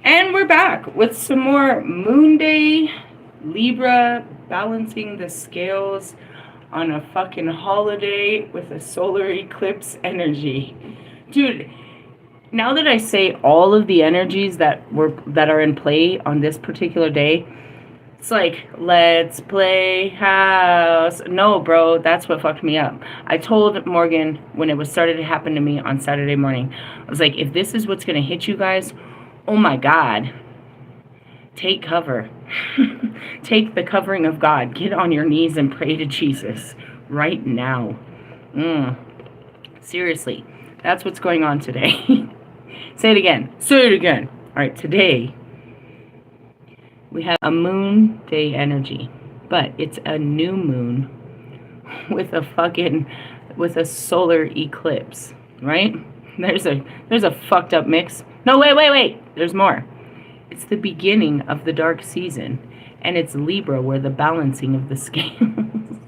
And we're back with some more Moon Day, Libra, balancing the scales on a fucking holiday with a solar eclipse energy. Dude, now that I say all of the energies that are in play on this particular day, it's like, let's play house. No, bro, that's what fucked me up. I told Morgan when it was started to happen to me on Saturday morning, I was like, if this is what's going to hit you guys, oh my God, take cover. Take the covering of God. Get on your knees and pray to Jesus right now. Seriously, that's what's going on today. Say it again. Say it again. All right, today we have a moon day energy, but it's a new moon with a solar eclipse, right? There's a fucked up mix. No, wait. There's more. It's the beginning of the dark season, and it's Libra, where the balancing of the scales.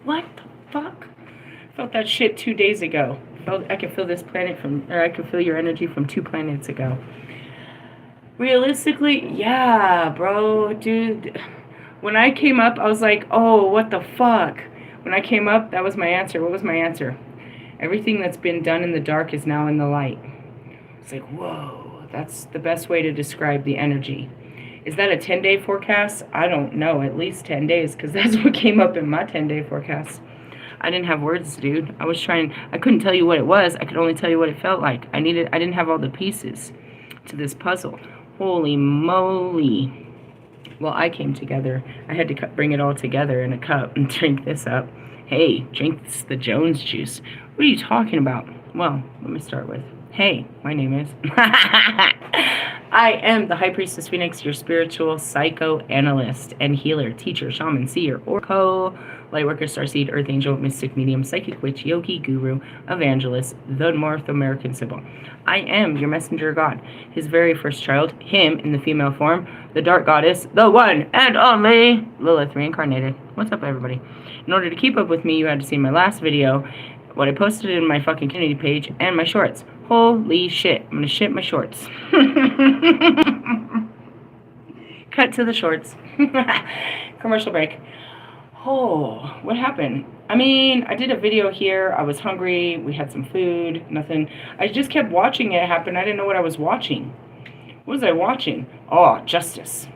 What the fuck? I felt that shit 2 days ago. I could feel this planet I could feel your energy from 2 planets ago. Realistically, yeah, bro, dude. When I came up, I was like, oh, what the fuck? When I came up, that was my answer. What was my answer? Everything that's been done in the dark is now in the light. It's like, whoa, that's the best way to describe the energy. Is that a 10-day forecast? I don't know, at least 10 days, because that's what came up in my 10-day forecast. I didn't have words, dude. I couldn't tell you what it was. I could only tell you what it felt like. I didn't have all the pieces to this puzzle. Holy moly. Well, I came together. I had to bring it all together in a cup and drink this up. Hey, drink the Jones juice. What are you talking about? Well, let me start with, hey, my name is... I am the High Priestess Phoenix, your spiritual psychoanalyst and healer, teacher, shaman, seer, oracle, lightworker, starseed, earth angel, mystic, medium, psychic witch, yogi, guru, evangelist, the North American symbol. I am your messenger God, his very first child, him in the female form, the dark goddess, the one and only Lilith reincarnated. What's up, everybody? In order to keep up with me, you had to see my last video, what I posted in my fucking community page, and my shorts. Holy shit, I'm gonna shit my shorts. Cut to the shorts. Commercial break. Oh, what happened? I mean, I did a video here. I was hungry. We had some food. Nothing. I just kept watching it happen. I didn't know what I was watching. What was I watching? Oh, justice.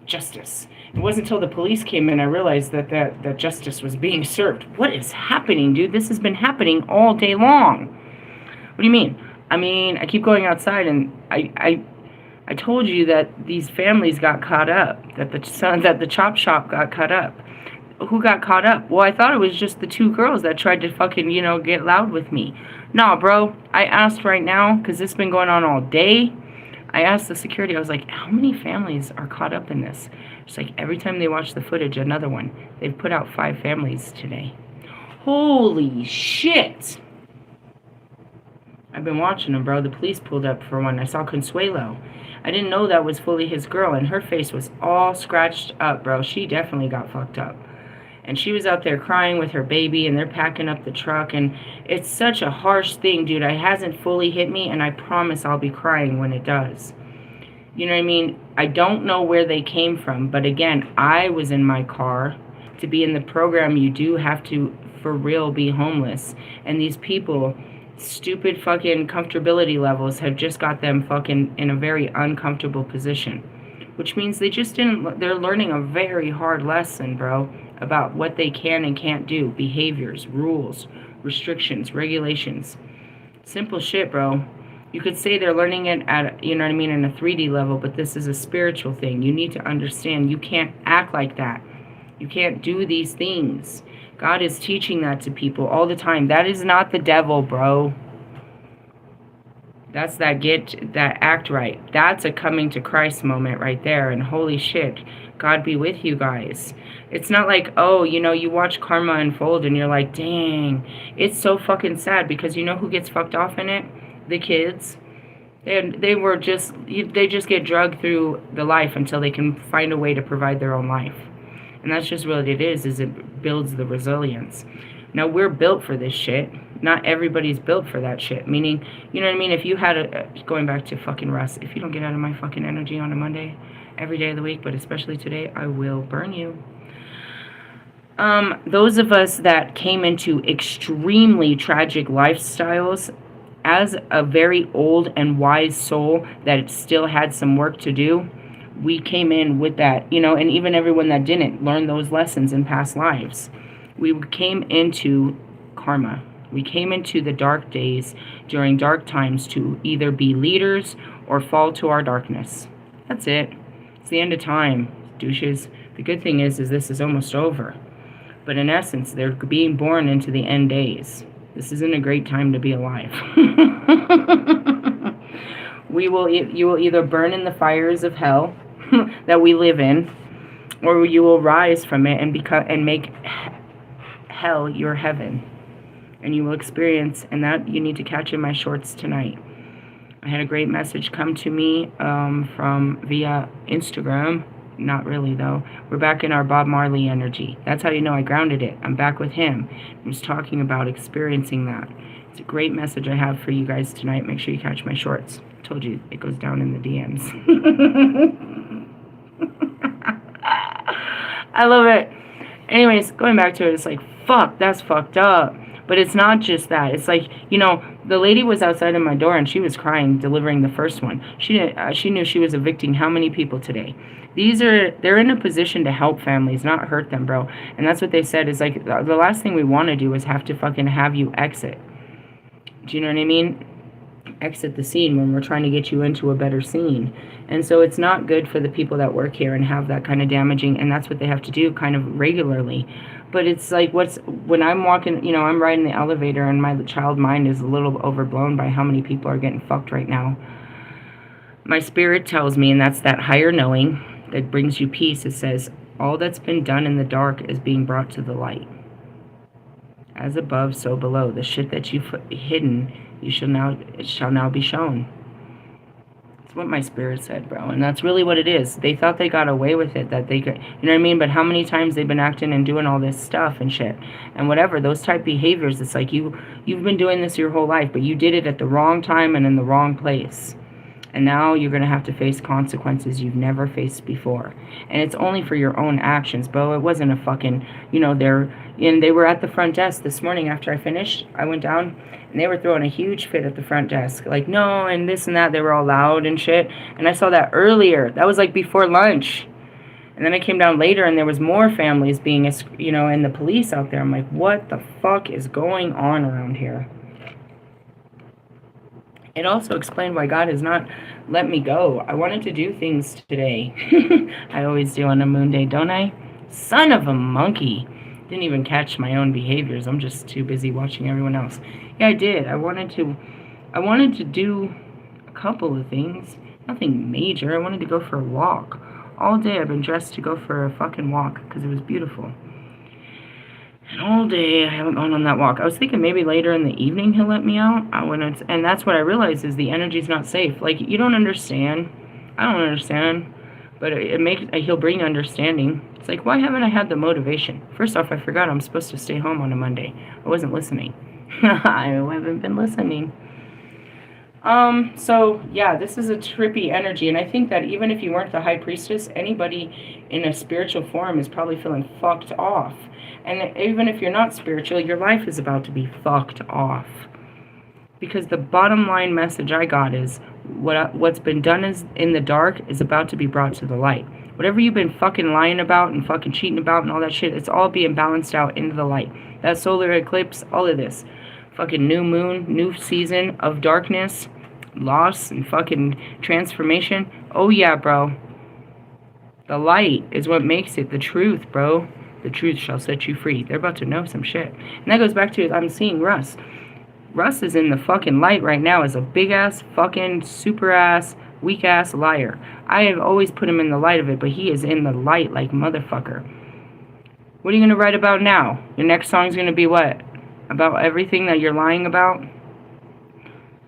Justice. It wasn't until the police came in I realized that justice was being served. What is happening, dude? This has been happening all day long. What do you mean? I mean, I keep going outside, and I told you that these families got caught up, that the chop shop got caught up. Who got caught up? Well, I thought it was just the 2 girls that tried to fucking, get loud with me. Nah, bro. I asked right now, because this has been going on all day. I asked the security, I was like, how many families are caught up in this? It's like every time they watch the footage, another one. They've put out 5 families today. Holy shit. I've been watching them, bro. The police pulled up for one. I saw Consuelo. I didn't know that was fully his girl, and her face was all scratched up, bro. She definitely got fucked up. And she was out there crying with her baby, and they're packing up the truck, and it's such a harsh thing, dude. It hasn't fully hit me, and I promise I'll be crying when it does. You know what I mean? I don't know where they came from, but again, I was in my car. To be in the program, you do have to, for real, be homeless. And these people, stupid fucking comfortability levels have just got them fucking in a very uncomfortable position. Which means they're learning a very hard lesson, bro, about what they can and can't do. Behaviors, rules, restrictions, regulations. Simple shit, bro. You could say they're learning it at, in a 3D level, but this is a spiritual thing. You need to understand you can't act like that. You can't do these things. God is teaching that to people all the time. That is not the devil, bro. That's that act right. That's a coming to Christ moment right there. And holy shit, God be with you guys. It's not like, oh, you watch karma unfold and you're like, dang. It's so fucking sad because you know who gets fucked off in it? The kids. They just get drugged through the life until they can find a way to provide their own life. And that's just what it is it builds the resilience. Now, we're built for this shit. Not everybody's built for that shit. Meaning, you know what I mean? If you had going back to fucking Russ, if you don't get out of my fucking energy on a Monday, every day of the week, but especially today, I will burn you. Those of us that came into extremely tragic lifestyles, as a very old and wise soul that still had some work to do, we came in with that, you know, and even everyone that didn't learn those lessons in past lives. We came into karma. We came into the dark days during dark times to either be leaders or fall to our darkness. That's it. It's the end of time, douches. The good thing is this is almost over. But in essence, they're being born into the end days. This isn't a great time to be alive. You will either burn in the fires of hell that we live in, or you will rise from it and make hell your heaven. And you will experience, and that you need to catch in my shorts tonight. I had a great message come to me from via Instagram. Not really, though. We're back in our Bob Marley energy. That's how you know I grounded it. I'm back with him. I was talking about experiencing that. It's a great message I have for you guys tonight. Make sure you catch my shorts. I told you, it goes down in the DMs. I love it. Anyways, going back to it, it's like, fuck, that's fucked up. But it's not just that. It's like, you know, the lady was outside of my door and she was crying, delivering the first one. She knew she was evicting how many people today. They're in a position to help families, not hurt them, bro. And that's what they said is like, the last thing we want to do is have to fucking have you exit. Do you know what I mean? Exit the scene when we're trying to get you into a better scene. And so it's not good for the people that work here and have that kind of damaging, and that's what they have to do kind of regularly. But it's like, when I'm walking, you know, I'm riding the elevator and my child mind is a little overblown by how many people are getting fucked right now. My spirit tells me, and that's that higher knowing that brings you peace. It says, all that's been done in the dark is being brought to the light. As above, so below. The shit that you've hidden, it shall now be shown. That's what my spirit said, bro. And that's really what it is. They thought they got away with it, that they could, you know what I mean? But how many times they've been acting and doing all this stuff and shit and whatever, those type behaviors. It's like you've been doing this your whole life, but you did it at the wrong time and in the wrong place. And now you're going to have to face consequences you've never faced before. And it's only for your own actions, bro. It wasn't a fucking, you know, they were at the front desk this morning after I finished. I went down and they were throwing a huge fit at the front desk. Like, no, and this and that. They were all loud and shit. And I saw that earlier. That was like before lunch. And then I came down later and there was more families being, you know, and the police out there. I'm like, what the fuck is going on around here? It also explained why God has not let me go. I wanted to do things today. I always do on a moon day, don't I? Son of a monkey. Didn't even catch my own behaviors. I'm just too busy watching everyone else. Yeah, I did. I wanted to do a couple of things. Nothing major. I wanted to go for a walk. All day I've been dressed to go for a fucking walk because it was beautiful. And all day I haven't gone on that walk. I was thinking maybe later in the evening he'll let me out. And that's what I realized is the energy's not safe. Like, you don't understand. I don't understand. But he'll bring understanding. It's like, why haven't I had the motivation? First off, I forgot I'm supposed to stay home on a Monday. I wasn't listening. I haven't been listening. So yeah, this is a trippy energy, and I think that even if you weren't the high priestess, anybody in a spiritual form is probably feeling fucked off. And even if you're not spiritual, your life is about to be fucked off. Because the bottom line message I got is, what's been done in the dark is about to be brought to the light. Whatever you've been fucking lying about and fucking cheating about and all that shit, it's all being balanced out into the light. That solar eclipse, all of this. Fucking new moon, new season of darkness, loss, and fucking transformation. Oh yeah, bro. The light is what makes it the truth, bro. The truth shall set you free. They're about to know some shit. And that goes back to, I'm seeing Russ. Russ is in the fucking light right now as a big-ass, fucking, super-ass, weak-ass liar. I have always put him in the light of it, but he is in the light like motherfucker. What are you going to write about now? Your next song's going to be what? About everything that you're lying about?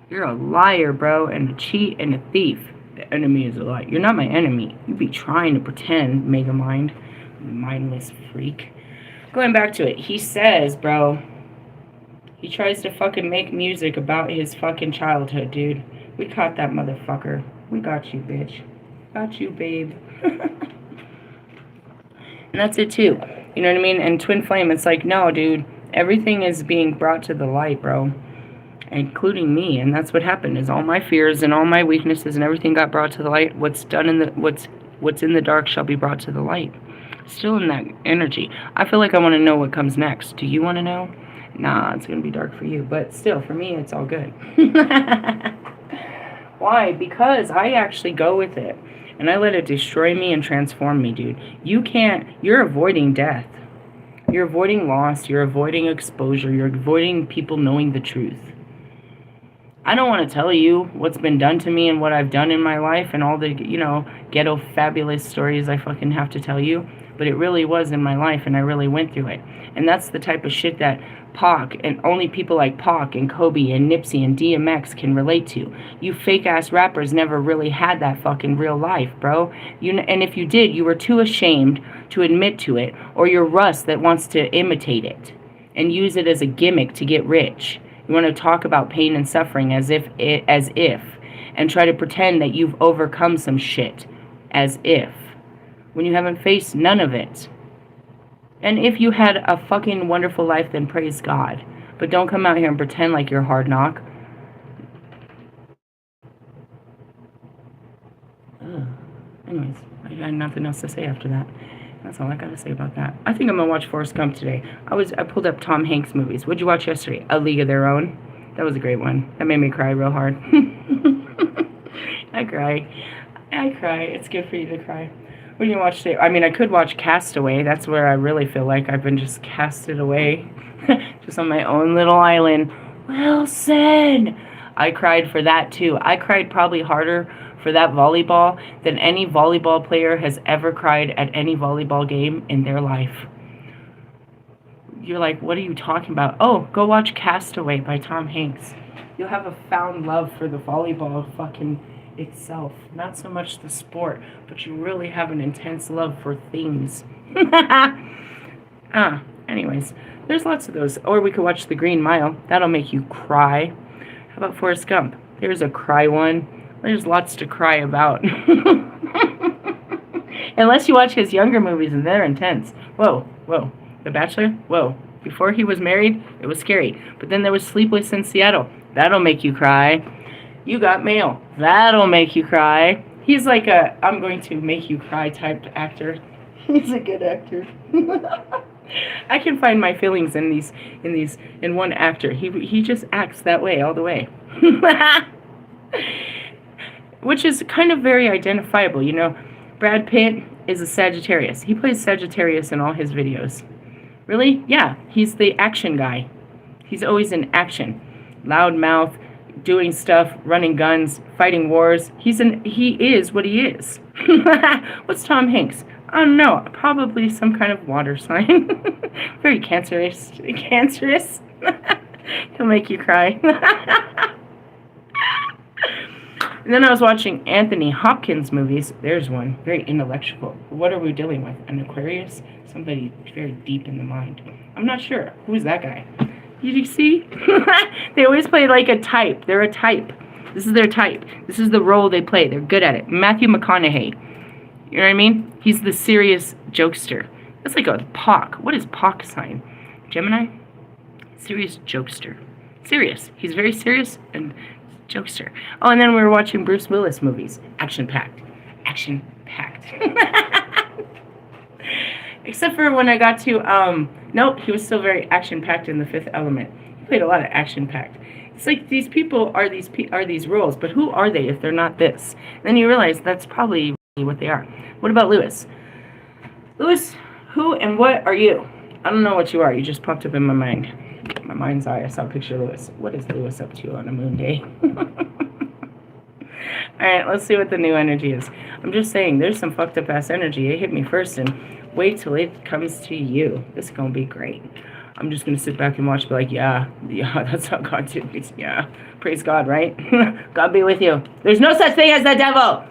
You're a liar, bro, and a cheat and a thief. The enemy is a liar. You're not my enemy. You be trying to pretend, Megamind. Mindless freak. Going back to it, he says, bro, He tries to fucking make music about his fucking childhood, dude. We caught that motherfucker. We got you, bitch. Got you, babe. And that's it, too. You know what I mean? And Twin Flame, it's like, no, dude. Everything is being brought to the light, bro. Including me. And that's what happened, is all my fears and all my weaknesses and everything got brought to the light. What's in the dark shall be brought to the light. Still in that energy. I feel like I want to know what comes next. Do you want to know? Nah, it's going to be dark for you. But still, for me, it's all good. Why? Because I actually go with it. And I let it destroy me and transform me, dude. You're avoiding death. You're avoiding loss. You're avoiding exposure. You're avoiding people knowing the truth. I don't want to tell you what's been done to me and what I've done in my life and all the, ghetto fabulous stories I fucking have to tell you. But it really was in my life, and I really went through it. And that's the type of shit that Pac and only people like Pac and Kobe and Nipsey and DMX can relate to. You fake-ass rappers never really had that fucking real life, bro. And if you did, you were too ashamed to admit to it, or you're Russ that wants to imitate it and use it as a gimmick to get rich. You want to talk about pain and suffering as if, and try to pretend that you've overcome some shit as if, when you haven't faced none of it. And if you had a fucking wonderful life, then praise God. But don't come out here and pretend like you're hard knock. Ugh. Anyways, I got nothing else to say after that. That's all I got to say about that. I think I'm going to watch Forrest Gump today. I pulled up Tom Hanks movies. What'd you watch yesterday? A League of Their Own. That was a great one. That made me cry real hard. I cry. It's good for you to cry. What do you watch today? I mean, I could watch Castaway. That's where I really feel like I've been just casted away. Just on my own little island. Wilson! I cried for that, too. I cried probably harder for that volleyball than any volleyball player has ever cried at any volleyball game in their life. You're like, what are you talking about? Oh, go watch Castaway by Tom Hanks. You'll have a found love for the volleyball fucking itself. Not so much the sport, but you really have an intense love for things. Anyways, there's lots of those. Or we could watch The Green Mile. That'll make you cry. How about Forrest Gump? There's a cry one. There's lots to cry about. Unless you watch his younger movies, and they're intense. Whoa. The Bachelor? Whoa. Before he was married, it was scary. But then there was Sleepless in Seattle. That'll make you cry. You Got Mail. That'll make you cry. He's like a I'm going to make you cry type actor. He's a good actor. I can find my feelings in one actor. He just acts that way all the way. Which is kind of very identifiable, Brad Pitt is a Sagittarius. He plays Sagittarius in all his videos. Really? Yeah, he's the action guy. He's always in action. Loud mouth, doing stuff, running guns, fighting wars. He is what he is. What's Tom Hanks? I don't know. Probably some kind of water sign. Very cancerous. He'll make you cry. And then I was watching Anthony Hopkins movies. There's one. Very intellectual. What are we dealing with? An Aquarius? Somebody very deep in the mind. I'm not sure. Who's that guy? Did you see? They always play like a type. They're a type. This is their type. This is the role they play. They're good at it. Matthew McConaughey. You know what I mean? He's the serious jokester. That's like a Pac. What is Pac sign? Gemini? Serious jokester. Serious. He's very serious and jokester. Oh, and then we were watching Bruce Willis movies. Action-packed. Except for when I got to, nope, he was still very action-packed in The Fifth Element. He played a lot of action-packed. It's like these people are these roles, but who are they if they're not this? And then you realize that's probably what they are. What about Lewis? Lewis, who and what are you? I don't know what you are. You just popped up in my mind. My mind's eye. I saw a picture of Lewis. What is Lewis up to on a moon day? Alright, let's see what the new energy is. I'm just saying, there's some fucked up ass energy. It hit me first, and wait till it comes to you. This is gonna be great. I'm just gonna sit back and watch, be like, yeah, that's how God did me. Yeah, praise God, right? God be with you. There's no such thing as the devil.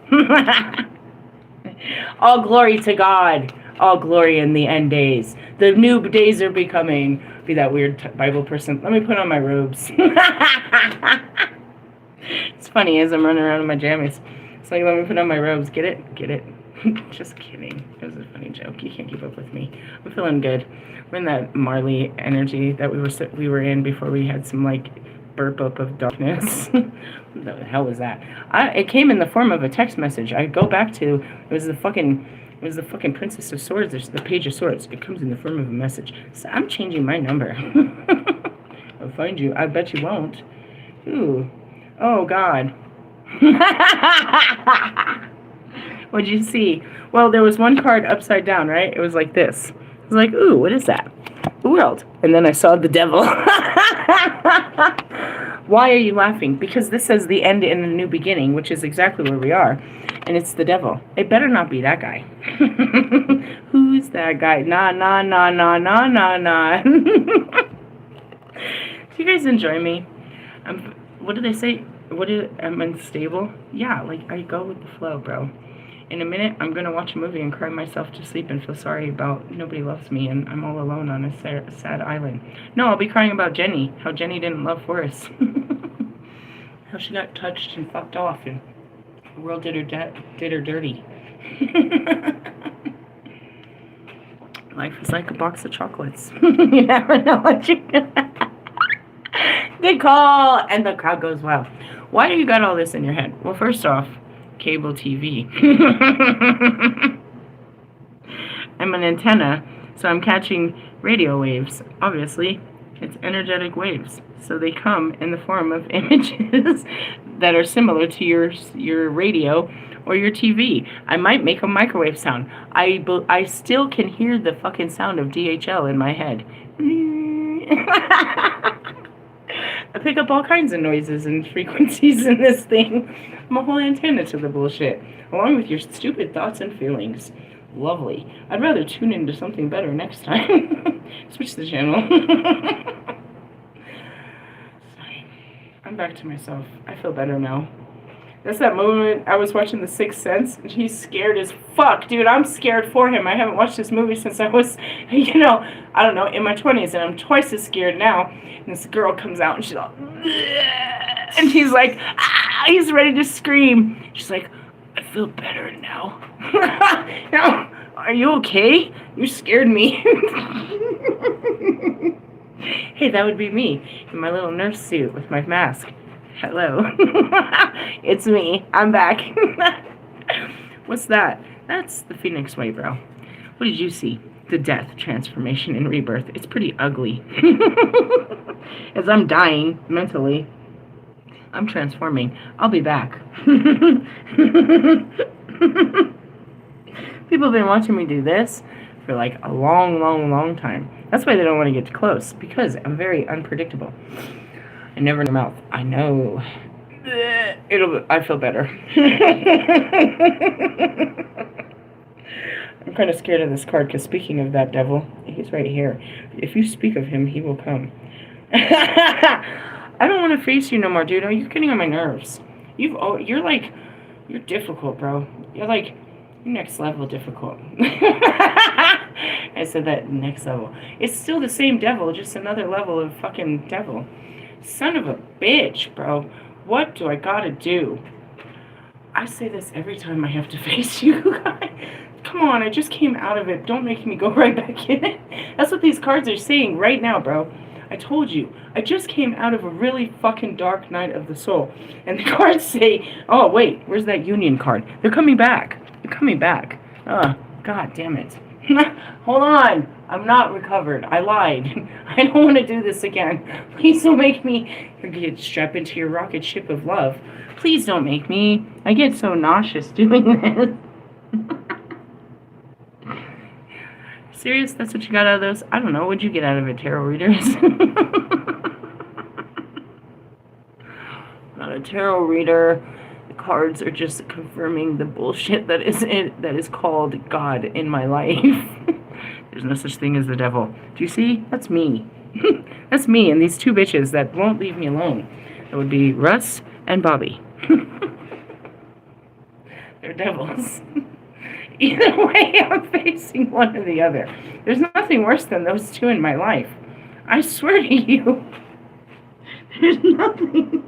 All glory to God. All glory in the end days. The new days are becoming. be that weird Bible person. Let me put on my robes. It's funny as I'm running around in my jammies. It's like, let me put on my robes. Get it? Get it? Just kidding. It was a funny joke. You can't keep up with me. I'm feeling good. We're in that Marley energy that we were in before we had some like burp up of darkness. What the hell was that? It came in the form of a text message. I go back to it was the fucking Princess of Swords. There's the Page of Swords. It comes in the form of a message. So I'm changing my number. I'll find you. I bet you won't. Ooh. Oh God. What'd you see? Well, there was one card upside down, right? It was like this. I was like, ooh, what is that? The world. And then I saw the devil. Why are you laughing? Because this says the end and a new beginning, which is exactly where we are. And it's the devil. It better not be that guy. Who's that guy? Nah. Do you guys enjoy me? What do they say? I'm unstable? Yeah, like I go with the flow, bro. In a minute, I'm going to watch a movie and cry myself to sleep and feel sorry about nobody loves me and I'm all alone on a sad island. No, I'll be crying about Jenny, how Jenny didn't love Forrest. How she got touched and fucked off and the world did her dirty. Life is like a box of chocolates. You never know what you're gonna... Good call! And the crowd goes wild. Why do you got all this in your head? Well, first off, cable TV. I'm an antenna, so I'm catching radio waves. Obviously, it's energetic waves. So they come in the form of images that are similar to your radio or your TV. I might make a microwave sound. I still can hear the fucking sound of DHL in my head. I pick up all kinds of noises and frequencies in this thing. I'm a whole antenna to the bullshit, along with your stupid thoughts and feelings. Lovely. I'd rather tune into something better next time. Switch the channel. Sorry. I'm back to myself. I feel better now. That's that moment I was watching The Sixth Sense, and he's scared as fuck. Dude, I'm scared for him. I haven't watched this movie since I was, I don't know, in my 20s, and I'm twice as scared now. And this girl comes out, and she's all, and he's like, ah, he's ready to scream. She's like, I feel better now. Are you okay? You scared me. Hey, that would be me in my little nurse suit with my mask. Hello. It's me. I'm back. What's that? That's the Phoenix Way, bro. What did you see? The death, transformation, and rebirth. It's pretty ugly. As I'm dying mentally, I'm transforming. I'll be back. People have been watching me do this for like a long time. That's why they don't want to get too close, because I'm very unpredictable. I never in your mouth. I know. I feel better. I'm kind of scared of this card, because speaking of that devil, he's right here. If you speak of him, he will come. I don't want to face you no more, dude. You're getting on my nerves. You're difficult, bro. You're next level difficult. I said that next level. It's still the same devil, just another level of fucking devil. Son of a bitch, bro. What do I gotta do? I say this every time I have to face you guys. Come on, I just came out of it. Don't make me go right back in it. That's what these cards are saying right now, bro. I told you. I just came out of a really fucking dark night of the soul. And the cards say, oh, wait, where's that union card? They're coming back. They're coming back. God damn it. Hold on. I'm not recovered. I lied. I don't want to do this again. Please don't make me get strapped into your rocket ship of love. Please don't make me. I get so nauseous doing this. Serious? That's what you got out of those? I don't know. What'd you get out of it, tarot readers? Not a tarot reader. The cards are just confirming the bullshit that is called God in my life. There's no such thing as the devil. Do you see? That's me. That's me and these two bitches that won't leave me alone. That would be Russ and Bobby. They're devils. Either way, I'm facing one or the other. There's nothing worse than those two in my life. I swear to you, there's nothing.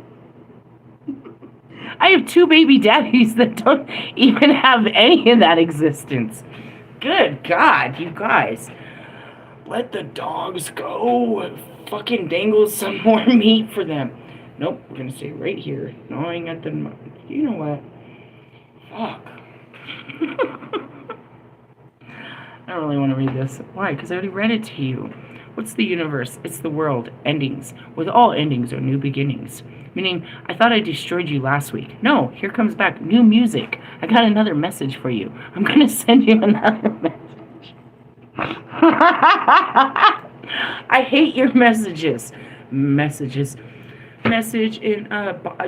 I have 2 baby daddies that don't even have any of that existence. Good God, you guys. Let the dogs go. Fucking dangle some more meat for them. Nope, we're gonna stay right here, gnawing at the... You know what? Fuck. I don't really want to read this. Why? Because I already read it to you. What's the universe? It's the world. Endings. With all endings are new beginnings. Meaning, I thought I destroyed you last week. No, here comes back new music. I got another message for you. I'm going to send you another message. I hate your messages. Message in,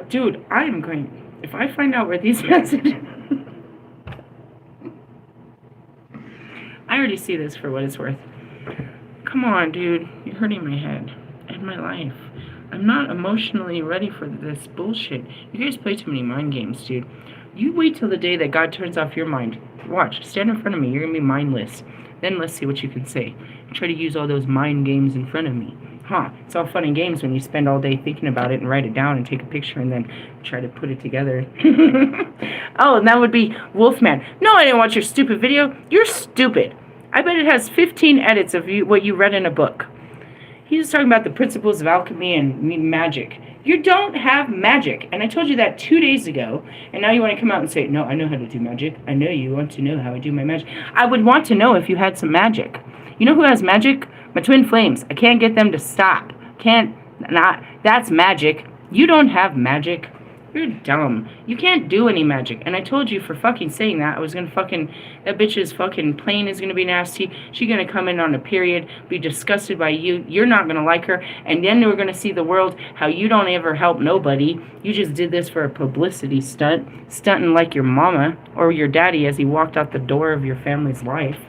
dude, I am going, if I find out where these messages... I already see this for what it's worth. Come on, dude. You're hurting my head and my life. I'm not emotionally ready for this bullshit. You guys play too many mind games, dude. You wait till the day that God turns off your mind. Watch. Stand in front of me. You're going to be mindless. Then let's see what you can say. Try to use all those mind games in front of me. Huh. It's all fun and games when you spend all day thinking about it and write it down and take a picture and then try to put it together. Oh, and that would be Wolfman. No, I didn't watch your stupid video. You're stupid. I bet it has 15 edits of what you read in a book. He's talking about the principles of alchemy and magic. You don't have magic. And I told you that 2 days ago. And now you want to come out and say, no, I know how to do magic. I know you want to know how I do my magic. I would want to know if you had some magic. You know who has magic? My twin flames. I can't get them to stop. That's magic. You don't have magic. You're dumb. You can't do any magic. And I told you for fucking saying that, I was gonna that bitch's fucking plane is gonna be nasty. She's gonna come in on a period, be disgusted by you. You're not gonna like her. And then we're gonna see the world how you don't ever help nobody. You just did this for a publicity stunt. Stunting like your mama or your daddy as he walked out the door of your family's life.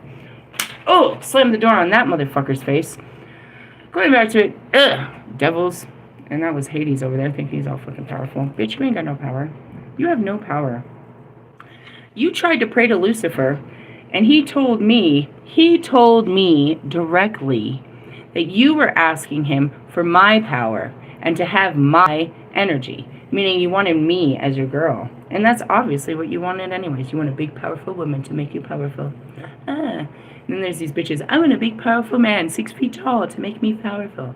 Oh, slammed the door on that motherfucker's face. Going back to it. Ugh, devils. And that was Hades over there thinking he's all fucking powerful. Bitch, you ain't got no power. You have no power. You tried to pray to Lucifer, and he told me directly that you were asking him for my power and to have my energy. Meaning you wanted me as your girl. And that's obviously what you wanted anyways. You want a big, powerful woman to make you powerful. And then there's these bitches. I want a big, powerful man, 6 feet tall, to make me powerful.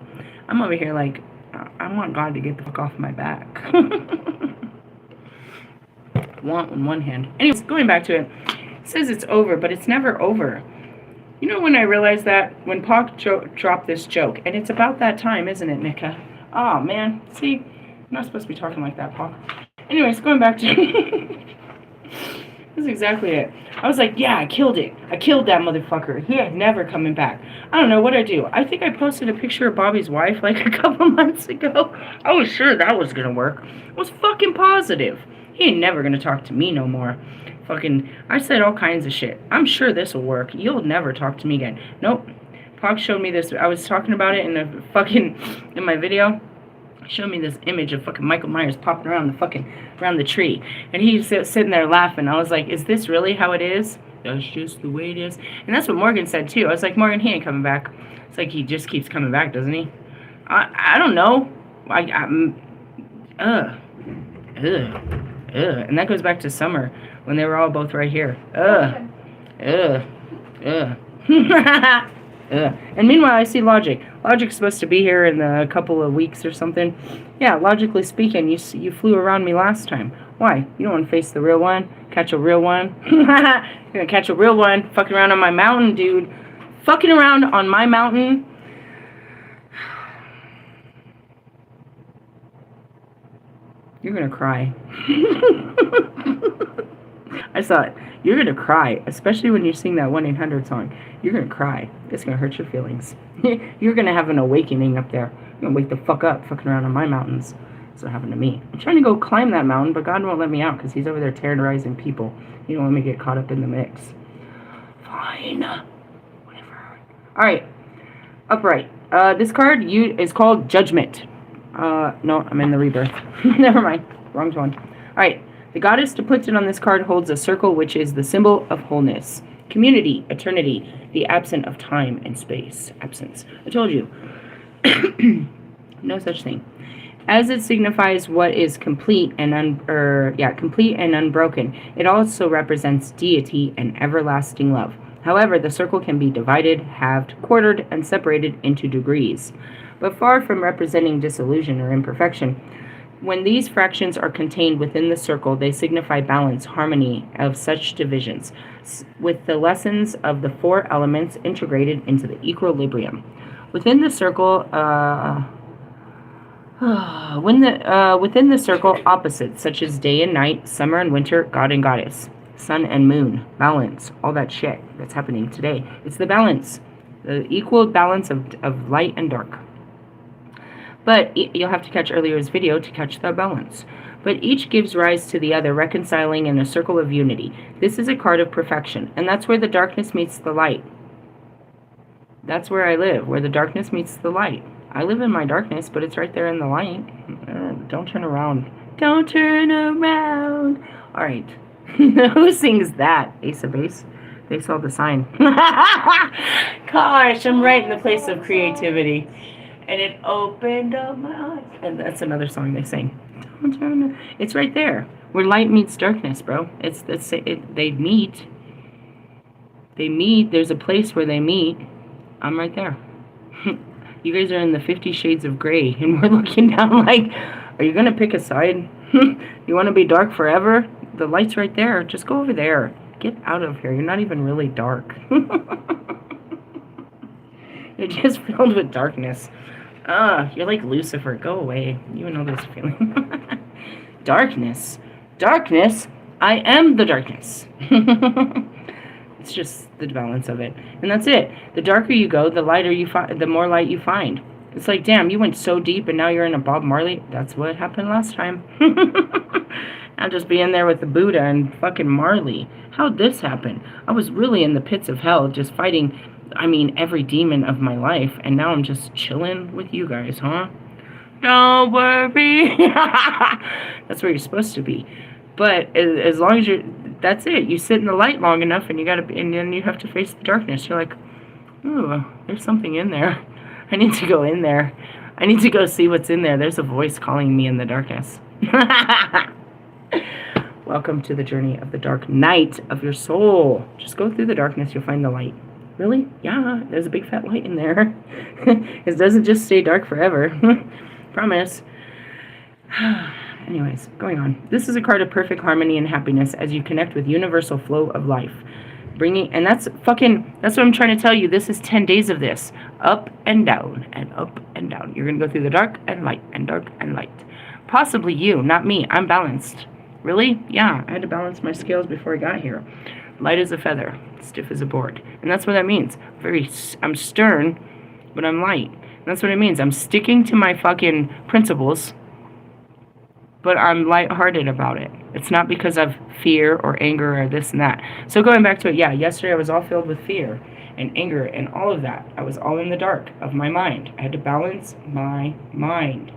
I'm over here like... I want God to get the fuck off my back. Want in one hand. Anyways, going back to it. It says it's over, but it's never over. You know when I realized that? When Pac dropped this joke. And it's about that time, isn't it, Nika? Oh, man. See? I'm not supposed to be talking like that, Pac. Anyways, going back to... That's exactly it. I was like, yeah, I killed it. I killed that motherfucker. He ain't never coming back. I don't know what I do. I think I posted a picture of Bobby's wife like a couple months ago. I was sure that was gonna work. I was fucking positive. He ain't never gonna talk to me no more. Fucking, I said all kinds of shit. I'm sure this will work. You'll never talk to me again. Nope. Pac showed me this. I was talking about it in my video. Showed me this image of fucking Michael Myers popping around the tree, and he's sitting there laughing. I was like, is this really how it is? That's just the way it is. And that's what Morgan said too. I was like, Morgan, he ain't coming back. It's like he just keeps coming back, doesn't he? I don't know. And that goes back to summer when they were all both right here. And meanwhile, I see Logic. Logic's supposed to be here in a couple of weeks or something. Yeah, logically speaking, you flew around me last time. Why? You don't want to face the real one? Catch a real one? You're gonna catch a real one fucking around on my mountain, dude. Fucking around on my mountain. You're gonna cry. I saw it. You're gonna cry, especially when you sing that 1-800 song. You're gonna cry. It's gonna hurt your feelings. You're gonna have an awakening up there. You're gonna wake the fuck up fucking around on my mountains. That's what happened to me. I'm trying to go climb that mountain, but God won't let me out because he's over there terrorizing people. He don't want me to get caught up in the mix. Fine. Whatever. Alright. Upright. This card is called Judgment. No, I'm in the Rebirth. Never mind. Wrong one. Alright. The goddess depicted on this card holds a circle, which is the symbol of wholeness. Community, eternity, the absence of time and space. Absence. I told you. No such thing. As it signifies what is complete and complete and unbroken, it also represents deity and everlasting love. However, the circle can be divided, halved, quartered, and separated into degrees. But far from representing disillusion or imperfection, when these fractions are contained within the circle, they signify balance, harmony of such divisions, with the lessons of the four elements integrated into the equilibrium. Within the circle, within the circle, opposites such as day and night, summer and winter, god and goddess, sun and moon, balance, all that shit that's happening today. It's the balance, the equal balance of light and dark. But you'll have to catch earlier's video to catch the balance. But each gives rise to the other, reconciling in a circle of unity. This is a card of perfection, and that's where the darkness meets the light. That's where I live, where the darkness meets the light. I live in my darkness, but it's right there in the light. Don't turn around. Don't turn around. All right. Who sings that? Ace of Base? They saw the sign. Gosh, I'm right in the place of creativity. And it opened up my eyes. And that's another song they sing. Don't turn around. It's right there. Where light meets darkness, bro. They meet. They meet. There's a place where they meet. I'm right there. You guys are in the 50 Shades of Grey, and we're looking down like, are you going to pick a side? You want to be dark forever? The light's right there. Just go over there. Get out of here. You're not even really dark. You're just filled with darkness. You're like Lucifer. Go away. You know this feeling. Darkness. Darkness. I am the darkness. It's just the balance of it. And that's it. The darker you go, the lighter you find, the more light you find. It's like, damn, you went so deep and now you're in a Bob Marley. That's what happened last time. I'll just be in there with the Buddha and fucking Marley. How'd this happen? I was really in the pits of hell just fighting, every demon of my life. And now I'm just chilling with you guys, huh? Don't worry. That's where you're supposed to be. But as long as that's it. You sit in the light long enough, and then you have to face the darkness. You're like, ooh, there's something in there. I need to go in there. I need to go see what's in there. There's a voice calling me in the darkness. Welcome to the journey of the dark night of your soul. Just go through the darkness. You'll find the light. Really? Yeah, there's a big fat light in there. It doesn't just stay dark forever. Promise. Anyways, going on. This is a card of perfect harmony and happiness as you connect with universal flow of life. And that's what I'm trying to tell you. This is 10 days of this. Up and down and up and down. You're going to go through the dark and light and dark and light. Possibly you, not me. I'm balanced. Really? Yeah, I had to balance my scales before I got here. Light as a feather, stiff as a board. And that's what that means. I'm stern, but I'm light. And that's what it means. I'm sticking to my fucking principles, but I'm lighthearted about it. It's not because of fear or anger or this and that. So going back to it, yeah, yesterday I was all filled with fear and anger and all of that. I was all in the dark of my mind. I had to balance my mind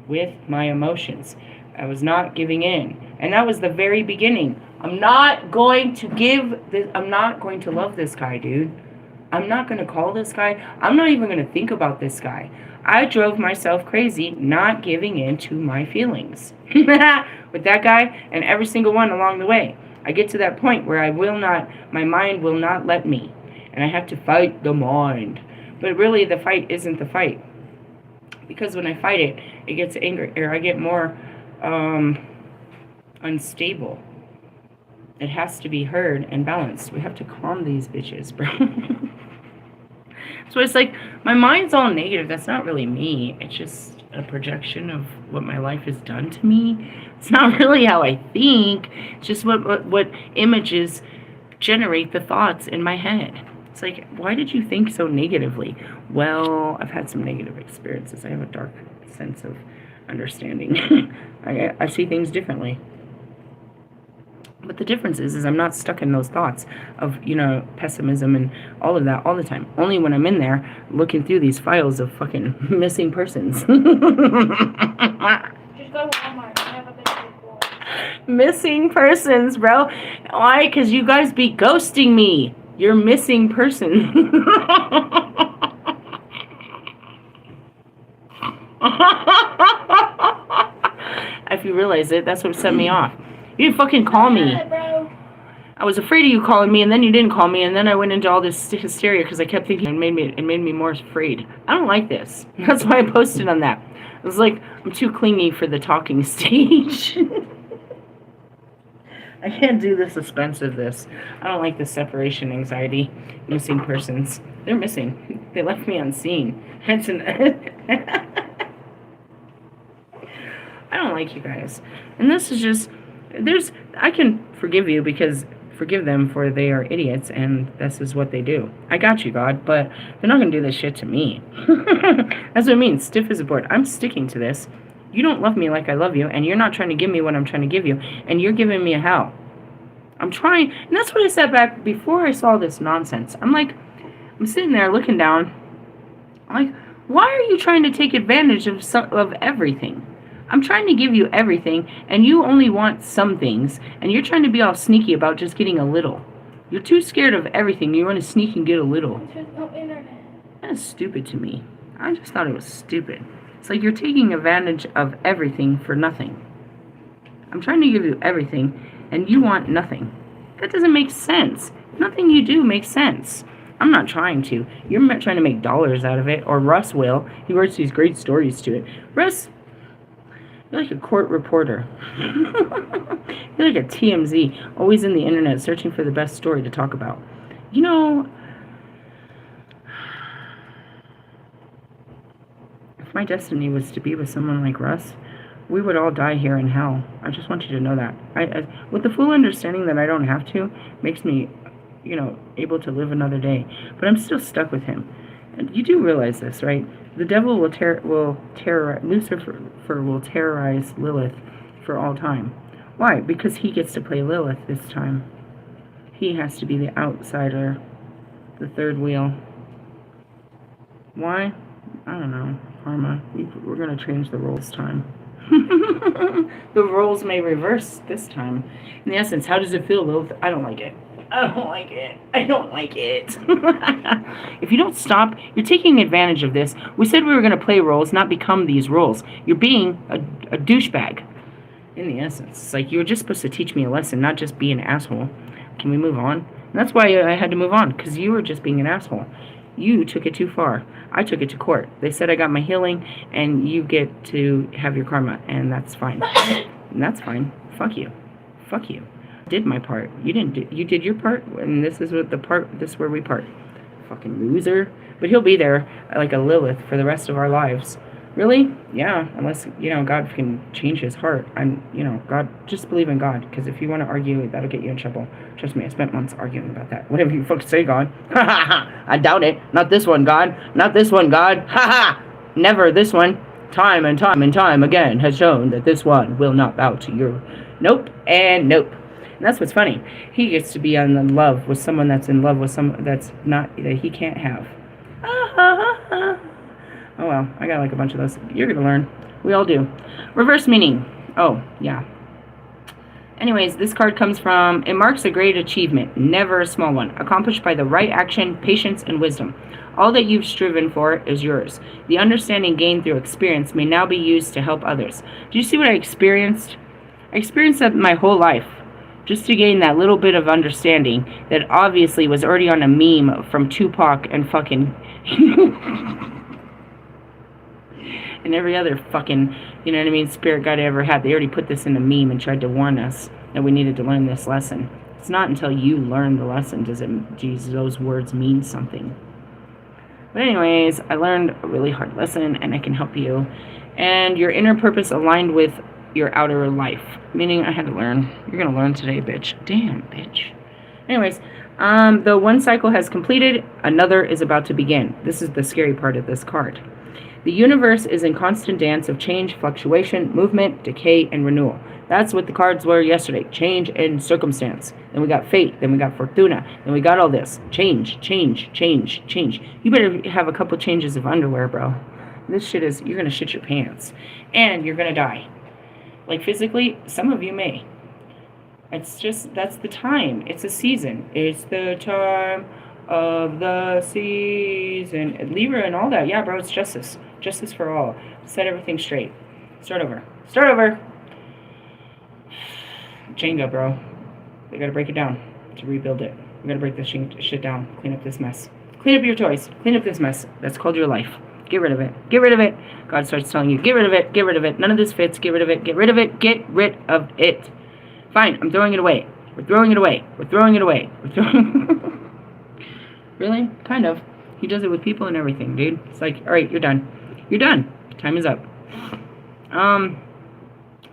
with my emotions. I was not giving in. And that was the very beginning. I'm not going to love this guy, dude. I'm not going to call this guy. I'm not even going to think about this guy. I drove myself crazy not giving in to my feelings with that guy and every single one along the way. I get to that point where my mind will not let me, and I have to fight the mind. But really, the fight isn't the fight, because when I fight it, it gets angry, or I get more unstable. It has to be heard and balanced. We have to calm these bitches, bro. So it's like, my mind's all negative. That's not really me. It's just a projection of what my life has done to me. It's not really how I think. It's just what images generate the thoughts in my head. It's like, why did you think so negatively? Well, I've had some negative experiences. I have a dark sense of understanding. I see things differently. But the difference is I'm not stuck in those thoughts of, pessimism and all of that all the time. Only when I'm in there looking through these files of fucking missing persons. Just go to Walmart. I have a big bowl. Missing persons, bro. Why? Because you guys be ghosting me. You're missing person. If you realize it, that's what set me off. You didn't fucking call me. Yeah, bro. I was afraid of you calling me, and then you didn't call me, and then I went into all this hysteria because I kept thinking it made me more afraid. I don't like this. That's why I posted on that. It was like, I'm too clingy for the talking stage. I can't do the suspense of this. I don't like the separation anxiety. Missing persons. They're missing. They left me unseen. I don't like you guys. And this is just, I can forgive you because, forgive them for they are idiots and this is what they do. I got you, God, but they're not going to do this shit to me. That's what I mean, stiff as a board. I'm sticking to this. You don't love me like I love you, and you're not trying to give me what I'm trying to give you, and you're giving me a hell. I'm trying, and that's what I said back before I saw this nonsense. I'm like, I'm sitting there looking down. I'm like, why are you trying to take advantage of everything? I'm trying to give you everything, and you only want some things, and you're trying to be all sneaky about just getting a little. You're too scared of everything. You want to sneak and get a little. There's no internet. That's stupid to me. I just thought it was stupid. It's like you're taking advantage of everything for nothing. I'm trying to give you everything, and you want nothing. That doesn't make sense. Nothing you do makes sense. I'm not trying to. You're trying to make dollars out of it, or Russ will. He writes these great stories to it. Russ, you're like a court reporter. You're like a TMZ, always in the internet searching for the best story to talk about. You know, if my destiny was to be with someone like Russ, we would all die here in hell. I just want you to know that. With the full understanding that I don't have to, makes me, able to live another day. But I'm still stuck with him. And you do realize this, right? The devil will terrorize, Lucifer will terrorize Lilith for all time. Why? Because he gets to play Lilith this time. He has to be the outsider, the third wheel. Why? I don't know. Karma. We're going to change the roles this time. The roles may reverse this time. In essence, how does it feel, Lilith? I don't like it. I don't like it. I don't like it. If you don't stop, you're taking advantage of this. We said we were going to play roles, not become these roles. You're being a douchebag. In the essence, it's like you were just supposed to teach me a lesson, not just be an asshole. Can we move on? And that's why I had to move on, because you were just being an asshole. You took it too far. I took it to court. They said I got my healing, and you get to have your karma, and that's fine. And that's fine. Fuck you. Fuck you. I did my part. You didn't do. You did your part, and this is what the part. This is where we part. Fucking loser. But he'll be there like a Lilith for the rest of our lives. Really? Yeah. Unless God can change his heart. God. Just believe in God, because if you want to argue, that'll get you in trouble. Trust me. I spent months arguing about that. Whatever you fucking say, God. Ha ha ha. I doubt it. Not this one, God. Not this one, God. Ha ha. Never this one. Time and time and time again has shown that this one will not bow to your nope and nope. And that's what's funny. He gets to be in love with someone that's in love with someone that's not, that he can't have. Oh well, I got like a bunch of those. You're going to learn. We all do. Reverse meaning. Oh, yeah. Anyways, this card comes from, it marks a great achievement, never a small one, accomplished by the right action, patience, and wisdom. All that you've striven for is yours. The understanding gained through experience may now be used to help others. Do you see what I experienced? I experienced that my whole life, just to gain that little bit of understanding that obviously was already on a meme from Tupac and fucking... and every other fucking, spirit guide I ever had. They already put this in a meme and tried to warn us that we needed to learn this lesson. It's not until you learn the lesson does those words mean something. But anyways, I learned a really hard lesson, and I can help you. And your inner purpose aligned with your outer life. Meaning I had to learn. You're going to learn today, bitch. Damn, bitch. Anyways, the one cycle has completed, another is about to begin. This is the scary part of this card. The universe is in constant dance of change, fluctuation, movement, decay, and renewal. That's what the cards were yesterday. Change and circumstance. Then we got fate. Then we got fortuna. Then we got all this. Change, change, change, change. You better have a couple changes of underwear, bro. This shit is, you're going to shit your pants. And you're going to die. Like physically, some of you may. It's just, that's the time. It's a season. It's the time of the season. Libra and all that. Yeah, bro, it's justice. Justice for all. Set everything straight. Start over. Start over. Jenga, bro. We gotta break it down to rebuild it. We gotta break this shit down. Clean up this mess. Clean up your toys. Clean up this mess. That's called your life. Get rid of it. Get rid of it. God starts telling you, get rid of it. Get rid of it. None of this fits. Get rid of it. Get rid of it. Get rid of it. Fine. I'm throwing it away. We're throwing it away. We're throwing it away. We're throwing... Really? Kind of. He does it with people and everything, dude. It's like, all right, you're done. You're done. Time is up.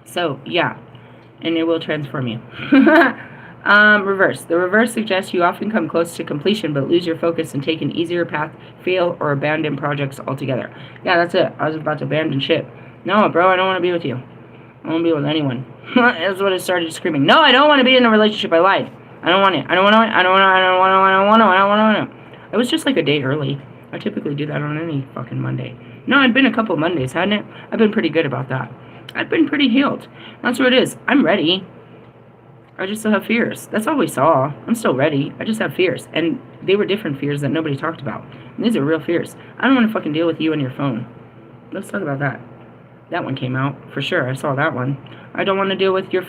So, yeah. And it will transform you. Reverse. The reverse suggests you often come close to completion, but lose your focus and take an easier path, fail, or abandon projects altogether. Yeah, that's it. I was about to abandon shit. No, bro, I don't want to be with you. I don't want to be with anyone. That's what I started screaming. No, I don't want to be in a relationship. I lied. I don't want it. I don't want it. I don't want it. I don't want it. I don't want it. I don't want it. It was just like a day early. I typically do that on any fucking Monday. No, it'd been a couple Mondays, hadn't it? I've been pretty good about that. I've been pretty healed. That's what it is. I'm ready. I just still have fears. That's all we saw. I'm still ready. I just have fears. And they were different fears that nobody talked about. And these are real fears. I don't want to fucking deal with you and your phone. Let's talk about that. That one came out. For sure. I saw that one. I don't want to deal with your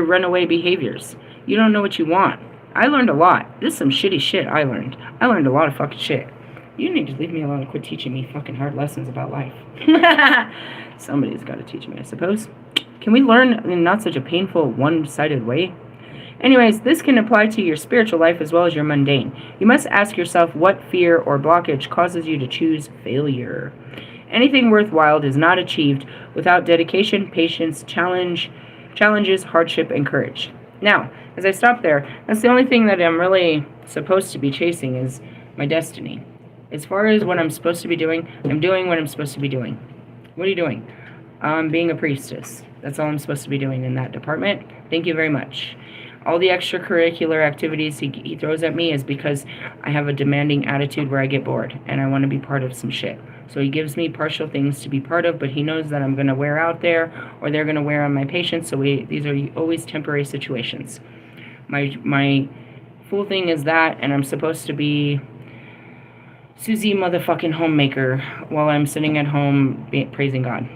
runaway behaviors. You don't know what you want. I learned a lot. This is some shitty shit I learned. I learned a lot of fucking shit. You need to leave me alone and quit teaching me fucking hard lessons about life. Somebody's got to teach me, I suppose. Can we learn in not such a painful, one-sided way? Anyways, this can apply to your spiritual life as well as your mundane. You must ask yourself what fear or blockage causes you to choose failure. Anything worthwhile is not achieved without dedication, patience, challenges, hardship, and courage. Now, as I stop there, that's the only thing that I'm really supposed to be chasing is my destiny. As far as what I'm supposed to be doing, I'm doing what I'm supposed to be doing. What are you doing? Being a priestess. That's all I'm supposed to be doing in that department. Thank you very much. All the extracurricular activities he throws at me is because I have a demanding attitude where I get bored and I want to be part of some shit. So he gives me partial things to be part of, but he knows that I'm going to wear out there or they're going to wear on my patients. So these are always temporary situations. My full thing is that, and I'm supposed to be Susie motherfucking homemaker while I'm sitting at home praising God.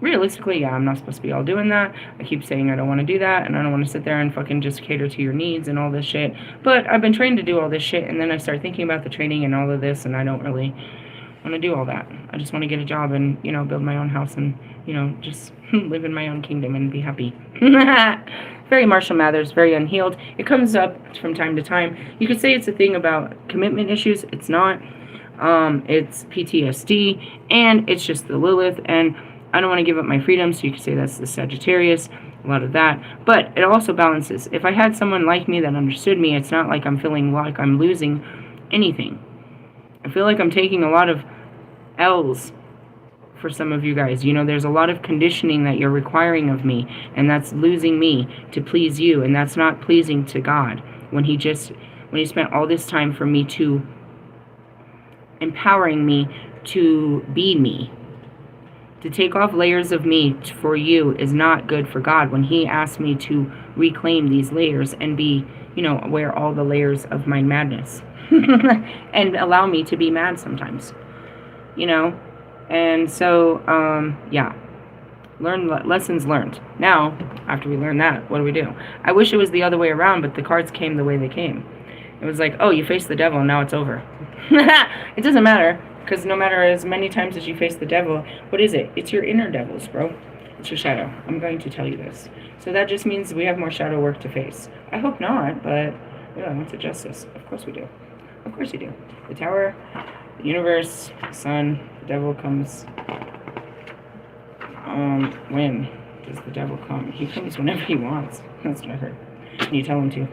Realistically, yeah, I'm not supposed to be all doing that. I keep saying I don't want to do that, and I don't want to sit there and fucking just cater to your needs and all this shit. But I've been trained to do all this shit, and then I start thinking about the training and all of this, and I don't really want to do all that. I just want to get a job and, build my own house and, just live in my own kingdom and be happy. Very Marshall Mathers, very unhealed. It comes up from time to time. You could say it's a thing about commitment issues. It's not. It's PTSD, and it's just the Lilith, and I don't want to give up my freedom, so you could say that's the Sagittarius, a lot of that. But it also balances. If I had someone like me that understood me, it's not like I'm feeling like I'm losing anything. I feel like I'm taking a lot of L's for some of you guys. There's a lot of conditioning that you're requiring of me, and that's losing me to please you, and that's not pleasing to God. When he spent all this time for me to empowering me to be me. To take off layers of me for you is not good for God. When he asked me to reclaim these layers and be, wear all the layers of my madness and allow me to be mad sometimes, and so, yeah, lessons learned. Now, after we learn that, what do? I wish it was the other way around, but the cards came the way they came. It was like, oh, you faced the devil and now it's over. It doesn't matter. Because no matter as many times as you face the devil, what is it? It's your inner devils, bro. It's your shadow. I'm going to tell you this. So that just means we have more shadow work to face. I hope not, but yeah, what's a justice? Of course we do. Of course you do. The tower, the universe, the sun, the devil comes. When does the devil come? He comes whenever he wants. That's what I heard. And you tell him to.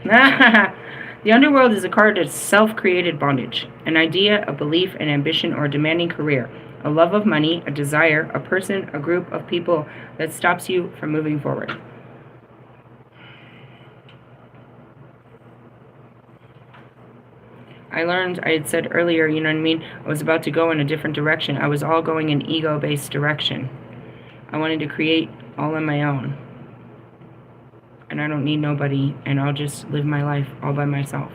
The underworld is a card of self-created bondage, an idea, a belief, an ambition, or a demanding career, a love of money, a desire, a person, a group of people that stops you from moving forward. I had said earlier, I was about to go in a different direction. I was all going in ego-based direction. I wanted to create all on my own. And I don't need nobody, and I'll just live my life all by myself.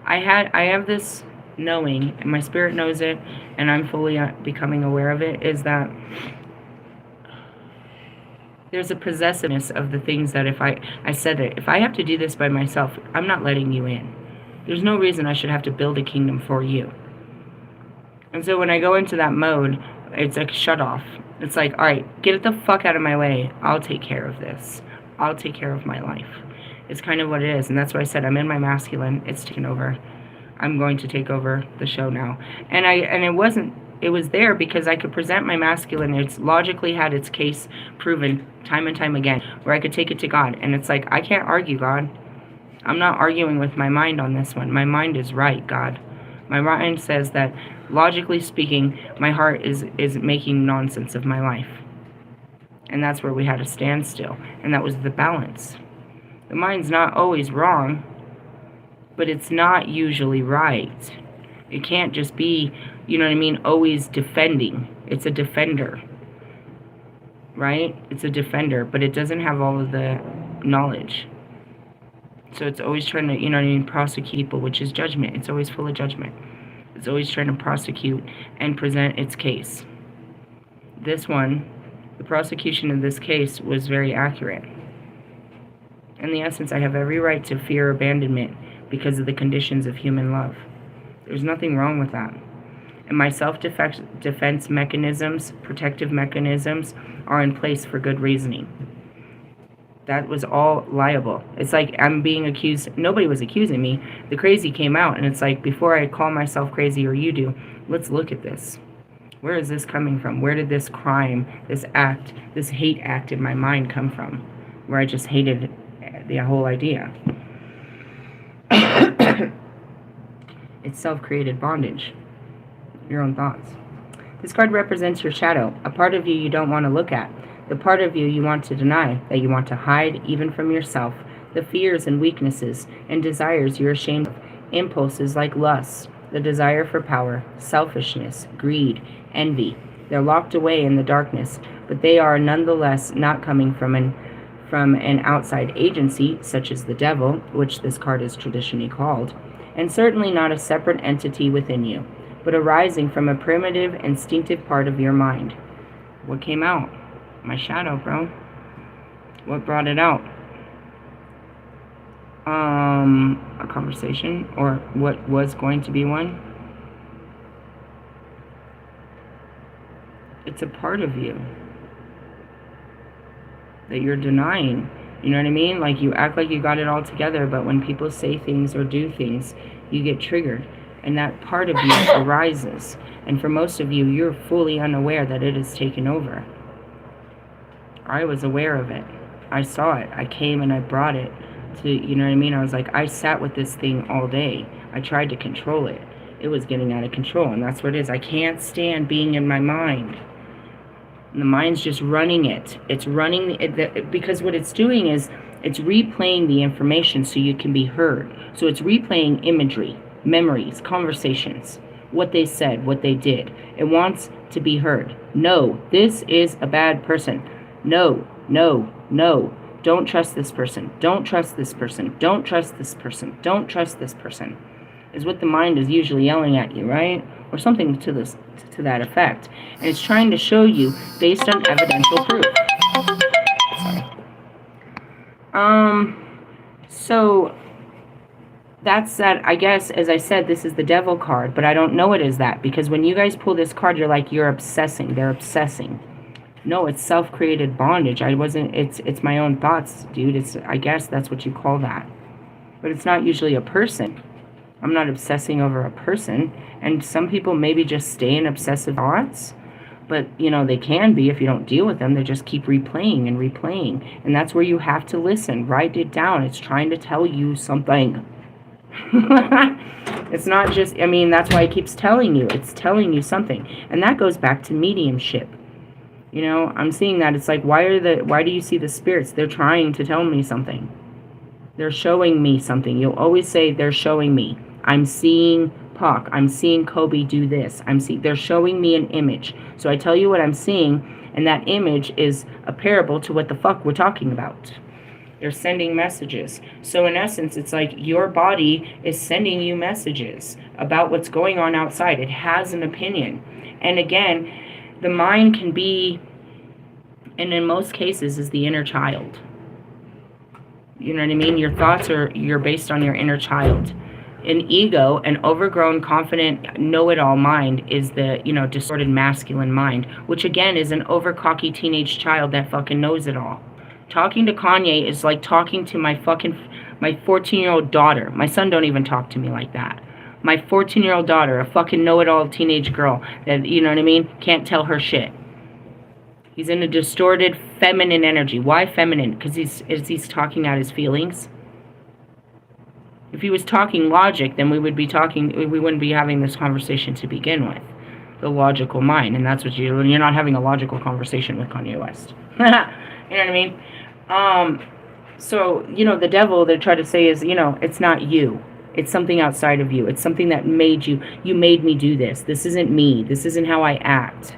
I have this knowing, and my spirit knows it, and I'm fully becoming aware of it, is that there's a possessiveness of the things that I said it, if I have to do this by myself, I'm not letting you in. There's no reason I should have to build a kingdom for you. And so when I go into that mode, it's like shut off. It's like, all right, get the fuck out of my way. I'll take care of this. I'll take care of my life. It's kind of what it is. And that's why I said I'm in my masculine. It's taken over. I'm going to take over the show now. And it was there because I could present my masculine. It's logically had its case proven time and time again, where I could take it to God. And it's like, I can't argue, God. I'm not arguing with my mind on this one. My mind is right, God. My mind says that, logically speaking, my heart is making nonsense of my life. And that's where we had a standstill. And that was the balance. The mind's not always wrong, but it's not usually right. It can't just be, you know what I mean, always defending. It's a defender, right? It's a defender, but it doesn't have all of the knowledge. So it's always trying to, you know what I mean, prosecute people, which is judgment. It's always full of judgment. It's always trying to prosecute and present its case. This one, the prosecution of this case was very accurate. In the essence, I have every right to fear abandonment because of the conditions of human love. There's nothing wrong with that. And my self-defense mechanisms, protective mechanisms, are in place for good reasoning. That was all liable. It's like I'm being accused. Nobody was accusing me. The crazy came out, and it's like, before I call myself crazy or you do, let's look at this. Where is this coming from? Where did this crime, this act, this hate act in my mind come from? Where I just hated the whole idea. It's self-created bondage. Your own thoughts. This card represents your shadow, a part of you don't want to look at. The part of you want to deny, that you want to hide even from yourself, the fears and weaknesses and desires you're ashamed of, impulses like lust, the desire for power, selfishness, greed, envy. They're locked away in the darkness, but they are nonetheless not coming from an outside agency, such as the devil, which this card is traditionally called, and certainly not a separate entity within you, but arising from a primitive, instinctive part of your mind. What came out? My shadow, bro. What brought it out? A conversation, or what was going to be one. It's a part of you that you're denying. You know what I mean? Like, you act like you got it all together, but when people say things or do things, you get triggered, and that part of you arises. And for most of you, you're fully unaware that it has taken over. I was aware of it. I saw it. I came and I brought it to, you know what I mean? I was like, I sat with this thing all day. I tried to control it. It was getting out of control, and that's what it is. I can't stand being in my mind. And the mind's just running it. It's running it, because what it's doing is it's replaying the information so you can be heard. So it's replaying imagery, memories, conversations, what they said, what they did. It wants to be heard. No, this is a bad person. No, no, no. Don't trust this person. Don't trust this person. Don't trust this person. Don't trust this person. Is what the mind is usually yelling at you, right? Or something to that effect. And it's trying to show you based on evidential proof. Sorry. So that's that. I guess, as I said, this is the devil card, but I don't know it as that, because when you guys pull this card, you're like, you're obsessing. They're obsessing. No, it's self-created bondage. It's my own thoughts, dude. I guess that's what you call that. But it's not usually a person. I'm not obsessing over a person. And some people maybe just stay in obsessive thoughts. But, you know, they can be if you don't deal with them. They just keep replaying and replaying. And that's where you have to listen. Write it down. It's trying to tell you something. It's not just, I mean, that's why it keeps telling you. It's telling you something. And that goes back to mediumship. You know, I'm seeing that. It's like, why do you see the spirits? They're trying to tell me something. They're showing me something. You'll always say, they're showing me. I'm seeing Pac. I'm seeing Kobe do this. They're showing me an image. So I tell you what I'm seeing, and that image is a parable to what the fuck we're talking about. They're sending messages. So in essence, it's like your body is sending you messages about what's going on outside. It has an opinion. And again, the mind can be, and in most cases, is the inner child. You know what I mean? Your thoughts you're based on your inner child. An ego, an overgrown, confident, know-it-all mind is the, distorted masculine mind, which again is an over-cocky teenage child that fucking knows it all. Talking to Kanye is like talking to my 14-year-old daughter. My son don't even talk to me like that. My 14-year-old daughter, a fucking know-it-all teenage girl that, you know what I mean, can't tell her shit. He's in a distorted feminine energy. Why feminine? Because he's talking out his feelings. If he was talking logic, then we wouldn't be having this conversation to begin with. The logical mind, and that's what you're not having a logical conversation with Kanye West. You know what I mean? So, the devil, they try to say is, it's not you. It's something outside of you. It's something that made you. You made me do this. This isn't me. This isn't how I act.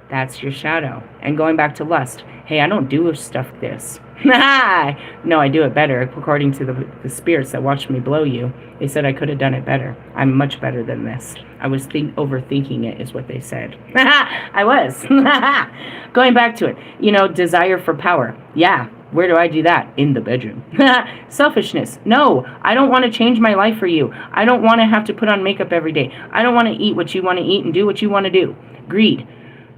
That's your shadow. And going back to lust. Hey, I don't do stuff like this. No, I do it better. According to the spirits that watched me blow you, they said I could have done it better. I'm much better than this. I was overthinking it is what they said. I was. Going back to it. Desire for power. Yeah. Where do I do that? In the bedroom. Selfishness. No, I don't want to change my life for you. I don't want to have to put on makeup every day. I don't want to eat what you want to eat and do what you want to do. Greed.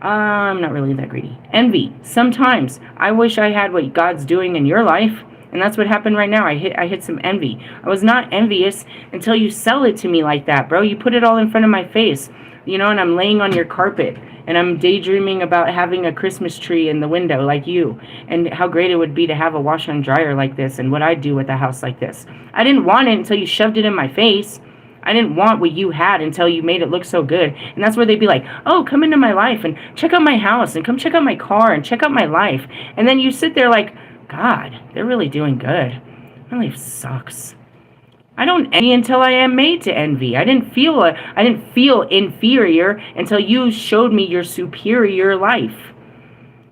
I'm not really that greedy. Envy. Sometimes I wish I had what God's doing in your life. And that's what happened right now. I hit some envy. I was not envious until you sell it to me like that, bro. You put it all in front of my face, and I'm laying on your carpet, and I'm daydreaming about having a Christmas tree in the window like you, and how great it would be to have a washer and dryer like this, and what I'd do with a house like this. I didn't want it until you shoved it in my face. I didn't want what you had until you made it look so good. And that's where they'd be like, oh, come into my life and check out my house and come check out my car and check out my life. And then you sit there like, God, they're really doing good. My life sucks. I don't envy until I am made to envy. I didn't feel inferior until you showed me your superior life.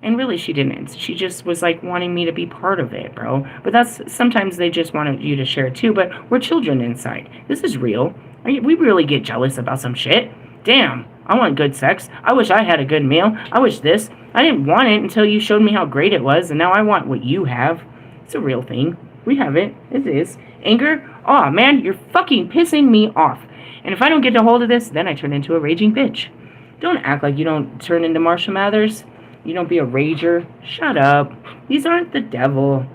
And really, she didn't. She just was like wanting me to be part of it, bro. But sometimes they just wanted you to share it too. But we're children inside. This is real. We really get jealous about some shit. Damn, I want good sex. I wish I had a good meal. I wish this. I didn't want it until you showed me how great it was. And now I want what you have. It's a real thing. We have it. It is. Anger. Oh, man, you're fucking pissing me off. And if I don't get a hold of this, then I turn into a raging bitch. Don't act like you don't turn into Marshall Mathers. You don't be a rager. Shut up. These aren't the devil.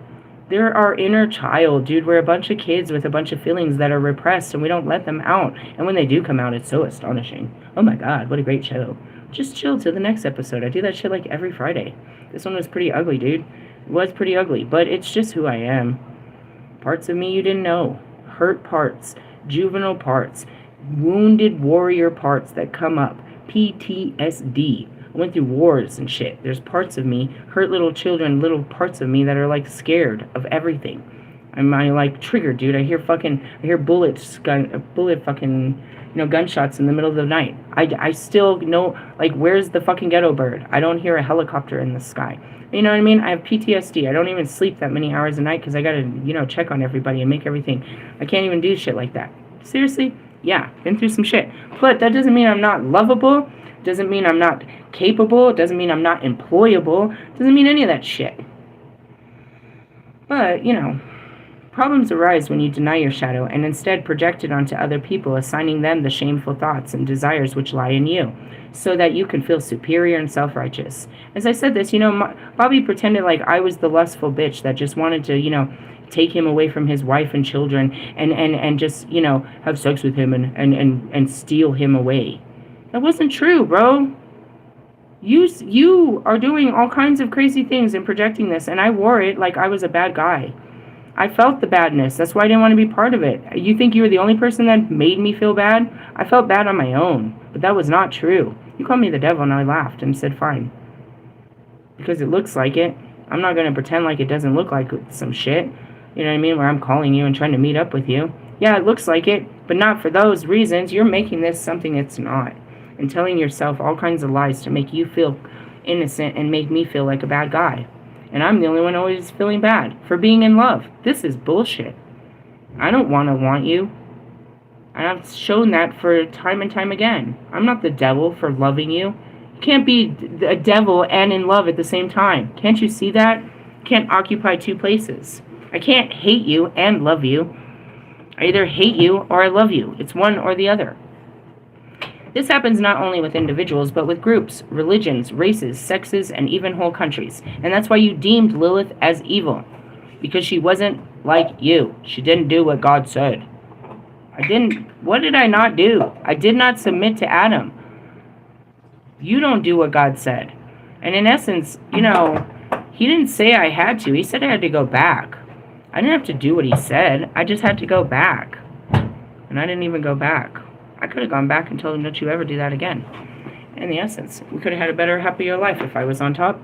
They're our inner child, dude. We're a bunch of kids with a bunch of feelings that are repressed, and we don't let them out. And when they do come out, it's so astonishing. Oh my God, what a great show. Just chill till the next episode. I do that shit like every Friday. This one was pretty ugly, dude. It was pretty ugly, but it's just who I am. Parts of me you didn't know. Hurt parts. Juvenile parts. Wounded warrior parts that come up. PTSD. I went through wars and shit. There's parts of me, hurt little children, little parts of me that are like scared of everything. I'm like triggered, dude. I hear bullets, gunshots in the middle of the night. I still know, like, where's the fucking ghetto bird? I don't hear a helicopter in the sky. You know what I mean? I have PTSD. I don't even sleep that many hours a night because I gotta, check on everybody and make everything. I can't even do shit like that. Seriously? Yeah, been through some shit. But that doesn't mean I'm not lovable. Doesn't mean I'm not capable. Doesn't mean I'm not employable. Doesn't mean any of that shit. But, problems arise when you deny your shadow and instead project it onto other people, assigning them the shameful thoughts and desires which lie in you, so that you can feel superior and self-righteous. As I said this, Bobby pretended like I was the lustful bitch that just wanted to, take him away from his wife and children and just, have sex with him and steal him away. That wasn't true, bro. You are doing all kinds of crazy things and projecting this, and I wore it like I was a bad guy. I felt the badness. That's why I didn't want to be part of it. You think you were the only person that made me feel bad? I felt bad on my own, but that was not true. You called me the devil, and I laughed and said, fine. Because it looks like it. I'm not going to pretend like it doesn't look like some shit. You know what I mean? Where I'm calling you and trying to meet up with you. Yeah, it looks like it, but not for those reasons. You're making this something it's not. And telling yourself all kinds of lies to make you feel innocent and make me feel like a bad guy. And I'm the only one always feeling bad for being in love. This is bullshit. I don't want you. And I've shown that for time and time again. I'm not the devil for loving you. You can't be a devil and in love at the same time. Can't you see that? You can't occupy two places. I can't hate you and love you. I either hate you or I love you. It's one or the other. This happens not only with individuals, but with groups, religions, races, sexes, and even whole countries. And that's why you deemed Lilith as evil. Because she wasn't like you. She didn't do what God said. What did I not do? I did not submit to Adam. You don't do what God said. And in essence, he didn't say I had to. He said I had to go back. I didn't have to do what he said. I just had to go back. And I didn't even go back. I could have gone back and told him, don't you ever do that again. In the essence, we could have had a better, happier life if I was on top.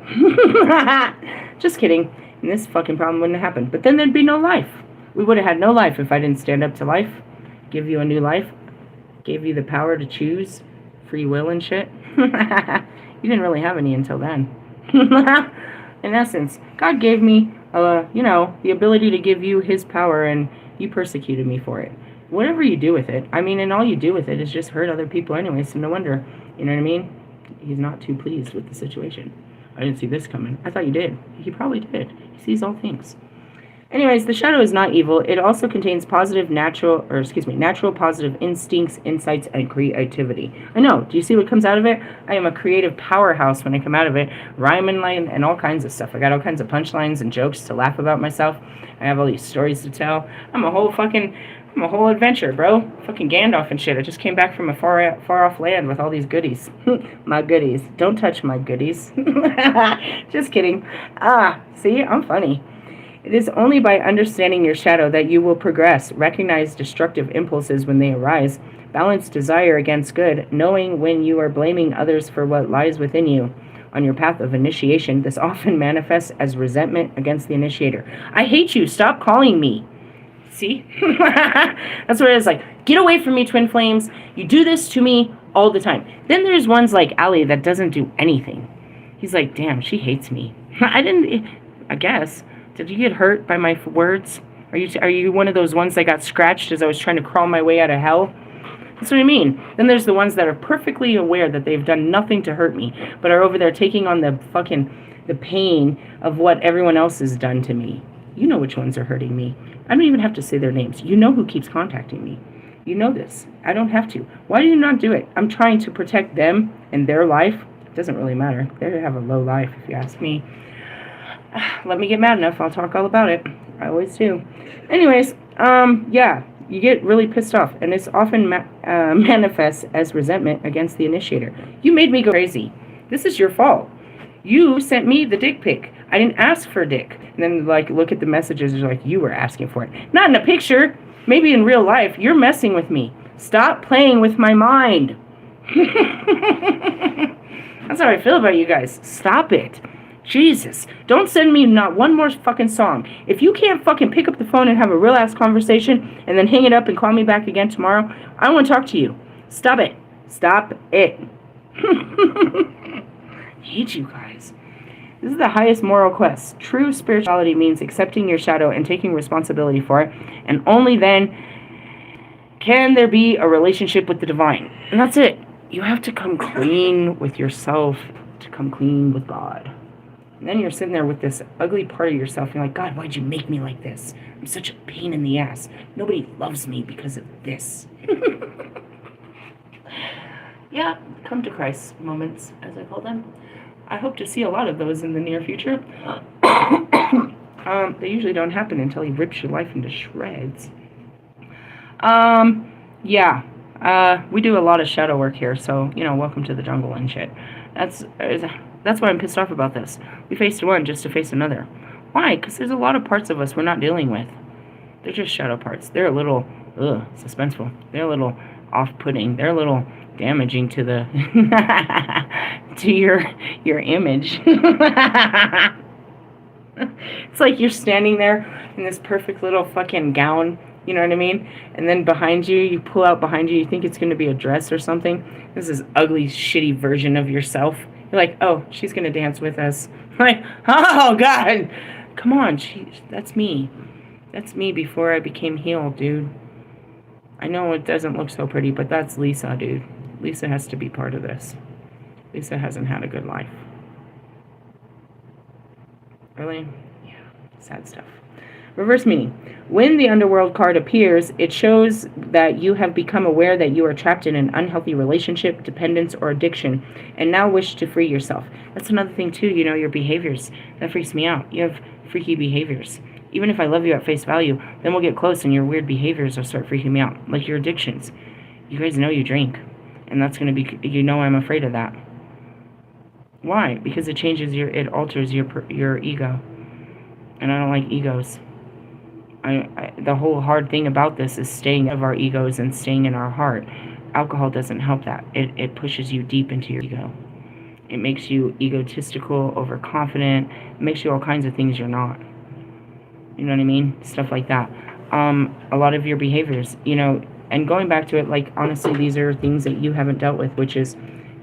Just kidding. And this fucking problem wouldn't have happened. But then there'd be no life. We would have had no life if I didn't stand up to life. Give you a new life. Gave you the power to choose. Free will and shit. You didn't really have any until then. In essence, God gave me, the ability to give you his power, and you persecuted me for it. Whatever you do with it, and all you do with it is just hurt other people anyway, so no wonder, you know what I mean? He's not too pleased with the situation. I didn't see this coming. I thought you did. He probably did. He sees all things. Anyways, the shadow is not evil. It also contains natural positive instincts, insights, and creativity. I know. Do you see what comes out of it? I am a creative powerhouse when I come out of it. Rhyming line and all kinds of stuff. I got all kinds of punchlines and jokes to laugh about myself. I have all these stories to tell. I'm a whole adventure, bro. Fucking Gandalf and shit. I just came back from a far off land with all these goodies. My goodies. Don't touch my goodies. Just kidding. See? I'm funny. It is only by understanding your shadow that you will progress, recognize destructive impulses when they arise, balance desire against good, knowing when you are blaming others for what lies within you. On your path of initiation, this often manifests as resentment against the initiator. I hate you. Stop calling me. See? That's what it is like. Get away from me, twin flames. You do this to me all the time. Then there's ones like Ali that doesn't do anything. He's like, damn, she hates me. I guess. Did you get hurt by my words? Are you one of those ones that got scratched as I was trying to crawl my way out of hell? That's what I mean. Then there's the ones that are perfectly aware that they've done nothing to hurt me, but are over there taking on the pain of what everyone else has done to me. You know which ones are hurting me. I don't even have to say their names. You know who keeps contacting me. You know this. I don't have to. Why do you not do it? I'm trying to protect them and their life. It doesn't really matter. They have a low life, if you ask me. Let me get mad enough, I'll talk all about it. I always do. Anyways, you get really pissed off, and this often manifests as resentment against the initiator. You made me go crazy. This is your fault. You sent me the dick pic. I didn't ask for a dick. And then, look at the messages, it's like, you were asking for it. Not in a picture. Maybe in real life. You're messing with me. Stop playing with my mind. That's how I feel about you guys. Stop it. Jesus, don't send me not one more fucking song. If you can't fucking pick up the phone and have a real ass conversation and then hang it up and call me back again tomorrow, I don't want to talk to you. Stop it. Stop it. I hate you guys. This is the highest moral quest. True spirituality means accepting your shadow and taking responsibility for it, and only then can there be a relationship with the divine. And that's it. You have to come clean with yourself to come clean with God. And then you're sitting there with this ugly part of yourself. You're like, God, why'd you make me like this? I'm such a pain in the ass. Nobody loves me because of this. Yeah, come to Christ moments, as I call them. I hope to see a lot of those in the near future. They usually don't happen until he rips your life into shreds. We do a lot of shadow work here, so, welcome to the jungle and shit. That's why I'm pissed off about this. We faced one just to face another. Why? Because there's a lot of parts of us we're not dealing with. They're just shadow parts. They're a little, suspenseful. They're a little off-putting. They're a little damaging to the, to your image. It's like you're standing there in this perfect little fucking gown, you know what I mean? And then behind you, you pull out behind you, you think it's going to be a dress or something. This is ugly, shitty version of yourself. You're You're like, oh, she's going to dance with us. Like, oh, God. Come on. That's me. That's me before I became healed, dude. I know it doesn't look so pretty, but that's Lisa, dude. Lisa has to be part of this. Lisa hasn't had a good life. Really? Yeah. Sad stuff. Reverse meaning. When the underworld card appears, it shows that you have become aware that you are trapped in an unhealthy relationship, dependence, or addiction, and now wish to free yourself. That's another thing, too, your behaviors. That freaks me out. You have freaky behaviors. Even if I love you at face value, then we'll get close and your weird behaviors will start freaking me out. Like your addictions. You guys know you drink. And that's going to be, I'm afraid of that. Why? Because it alters your ego. And I don't like egos. The whole hard thing about this is staying of our egos and staying in our heart. Alcohol doesn't help that. It pushes you deep into your ego. It makes you egotistical, overconfident. It makes you all kinds of things you're not. You know what I mean? Stuff like that. A lot of your behaviors, and going back to it, like, honestly, these are things that you haven't dealt with, which is